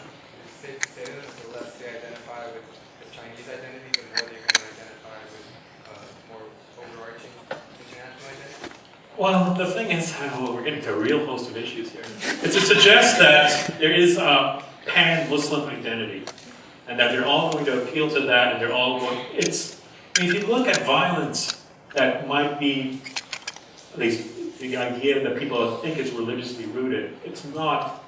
Say that the less they identify with the Chinese identity, the more they're going to identify with more overarching international identity? Well, the thing is, we're getting to a real host of issues here. It's to suggest that there is a pan-Muslim identity, and that they're all going to appeal to that, and they're all going, if you look at violence that might be, at least the idea that people think is religiously rooted, it's not.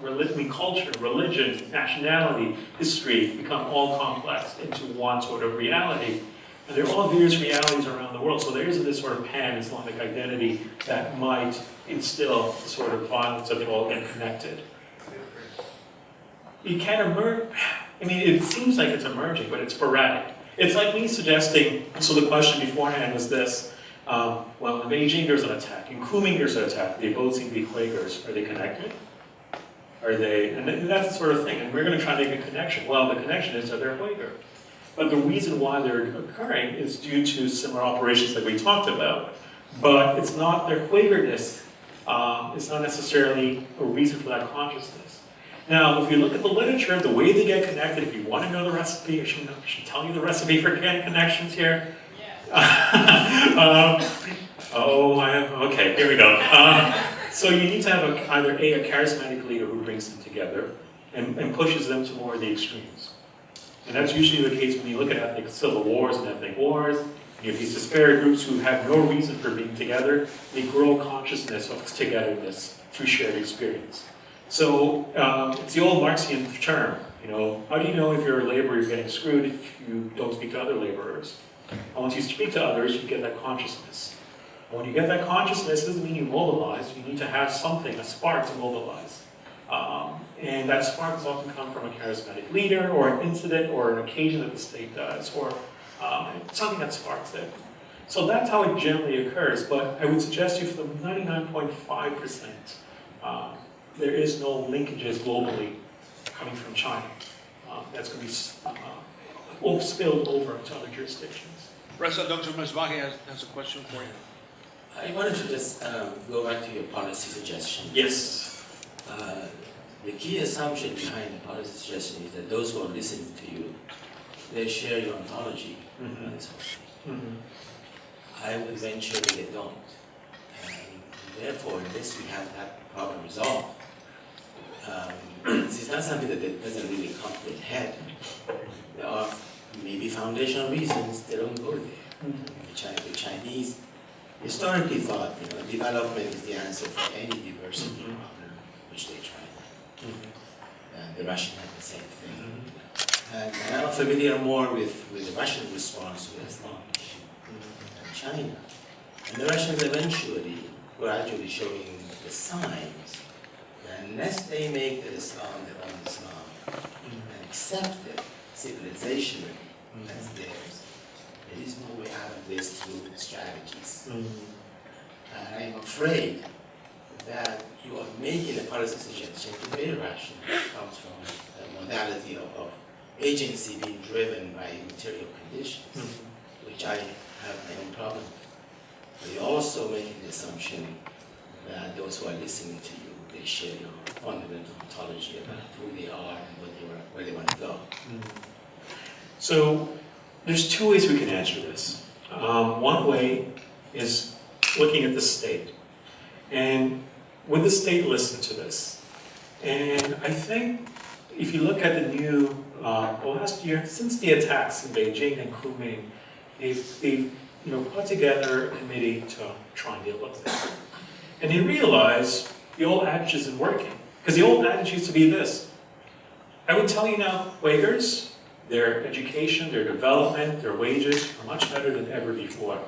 Culture, religion, nationality, history become all complex into one sort of reality. And there are all various realities around the world, so there isn't this sort of pan-Islamic identity that might instill the sort of violence that they all get connected. It can emerge, I mean, it seems like it's emerging, but it's sporadic. It's like me suggesting, so the question beforehand was this, well, in Beijing there's an attack, in Kunming there's an attack, they both seem to be Uyghurs. Are they connected? Are they, and that's the sort of thing, and we're going to try to make a connection. Well, the connection is that they're Uyghur. But the reason why they're occurring is due to similar operations that we talked about. But it's not their Uyghurness, it's not necessarily a reason for that consciousness. Now, if you look at the literature, the way they get connected, if you want to know the recipe, I should tell you the recipe for getting connections here. Okay, here we go. So you need to have either a charismatic leader who brings them together and pushes them to more of the extremes. And that's usually the case when you look at ethnic civil wars and ethnic wars. You have these disparate groups who have no reason for being together. They grow consciousness of togetherness through shared experience. So it's the old Marxian term, how do you know if you're a laborer you're getting screwed if you don't speak to other laborers? And once you speak to others, you get that consciousness. And when you get that consciousness, it doesn't mean you mobilize. You need to have something, a spark to mobilize. And that spark has often come from a charismatic leader, or an incident, or an occasion that the state does, or something that sparks it. So that's how it generally occurs, but I would suggest to you for the 99.5%, there is no linkages globally coming from China. That's going to be spilled over into other jurisdictions. Professor Dr. Masbaghi has a question for you. I wanted to just go back to your policy suggestion. Yes. The key assumption behind the policy suggestion is that those who are listening to you, they share your ontology. Mm-hmm. And so Mm-hmm. I would venture that they don't. And therefore, unless we have that problem resolved, it's not something that doesn't really come to the head. There are maybe foundational reasons they don't go there. Mm-hmm. The Chinese historically thought, development is the answer for any diversity Mhm. problem, which they tried. Mm-hmm. And the Russian had the same thing. And I'm familiar more with the Russian response to Islamic and China. And the Russians eventually, gradually showing the signs that unless they make the Islam their own Islam and accept it civilizationally as theirs, there is no way out of this through strategies. And I'm afraid that you are making a policy suggestion to be irrational. It comes from the modality of agency being driven by material conditions, which I have my own problem with. But you're also making the assumption that those who are listening to you, they share your fundamental ontology about who they are and where they want to go. So there's two ways we can answer this. One way is looking at the state. And would the state listen to this? And I think if you look at the new, last year, since the attacks in Beijing and Kunming, they've put together a committee to try and deal with this. And they realize the old adage isn't working. Because the old adage used to be this. I would tell you now, Uyghurs, their education, their development, their wages are much better than ever before.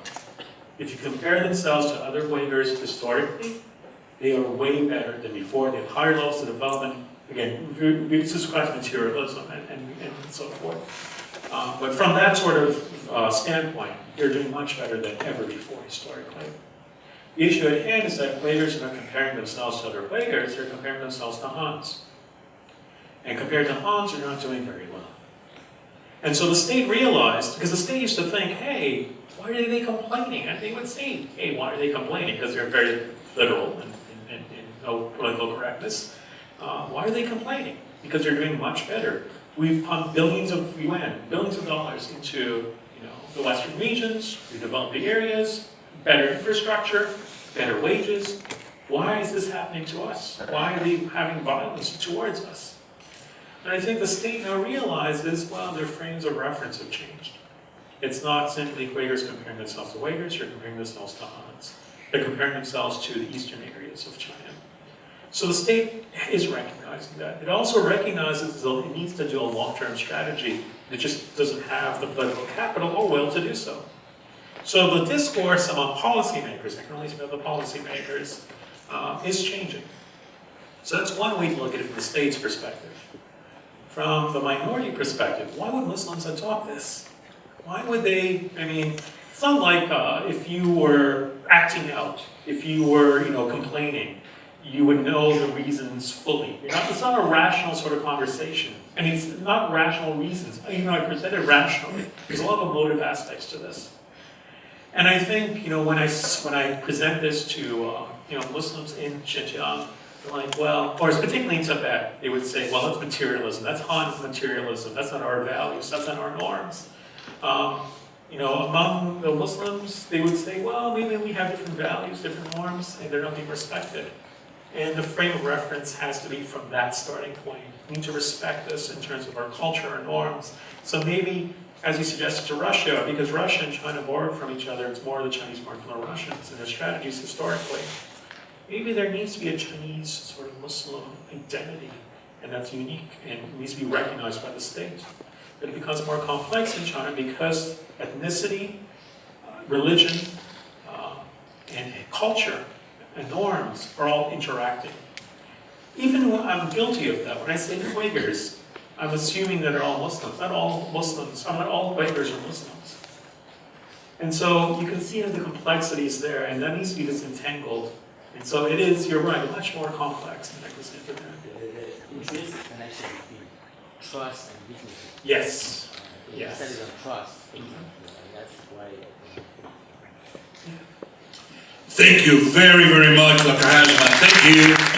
If you compare themselves to other Uyghurs historically, they are way better than before. They have higher levels of development. Again, we subscribe to materialism and so forth. But from that sort of standpoint, they're doing much better than ever before historically. The issue at hand is that Uyghurs are not comparing themselves to other Uyghurs, they're comparing themselves to Hans. And compared to Hans, they're not doing very well. And so the state realized, because the state used to think, hey, why are they complaining? And they would say, hey, why are they complaining? Because they're very literal and no political correctness. Why are they complaining? Because they're doing much better. We've pumped billions of yuan, billions of dollars into the Western regions, we developed the areas, better infrastructure, better wages. Why is this happening to us? Why are they having violence towards us? And I think the state now realizes, well, their frames of reference have changed. It's not simply Uyghurs comparing themselves to Uyghurs, you're comparing themselves to Hans. They're comparing themselves to the eastern areas of China. So the state is recognizing that. It also recognizes that it needs to do a long-term strategy. It just doesn't have the political capital or will to do so. So the discourse among policymakers, I can only speak of the policymakers, is changing. So that's one way to look at it from the state's perspective. From the minority perspective, why would Muslims adopt this? Why would they, it's not like if you were acting out, if you were, complaining, you would know the reasons fully. It's not a rational sort of conversation. It's not rational reasons. Even though I presented rationally, there's a lot of emotive aspects to this. And I think, when I present this to, Muslims in Xinjiang, they're like, well, or particularly in Tibet, they would say, well, that's materialism. That's Han's materialism. That's not our values. That's not our norms. Among the Muslims, they would say, well, maybe we have different values, different norms, and they're not being respected. And the frame of reference has to be from that starting point. We need to respect this in terms of our culture, our norms. So maybe, as you suggested to Russia, because Russia and China borrowed from each other, it's more the Chinese borrowed from the Russians and their strategies historically. Maybe there needs to be a Chinese sort of Muslim identity, and that's unique and needs to be recognized by the state. But it becomes more complex in China because ethnicity, religion, and culture and norms are all interacting. even when I'm guilty of that, when I say the Uyghurs, I'm assuming that they're all Muslims. Not all Muslims, not all Uyghurs are Muslims. And so you can see the complexities there, and that needs to be disentangled. And so it is, you're right, much more complex than I presented there. There is a connection between trust and business. Yes. Yes. Instead of trust, and that's why. Thank you very, very much, Dr. Hasman. Thank you.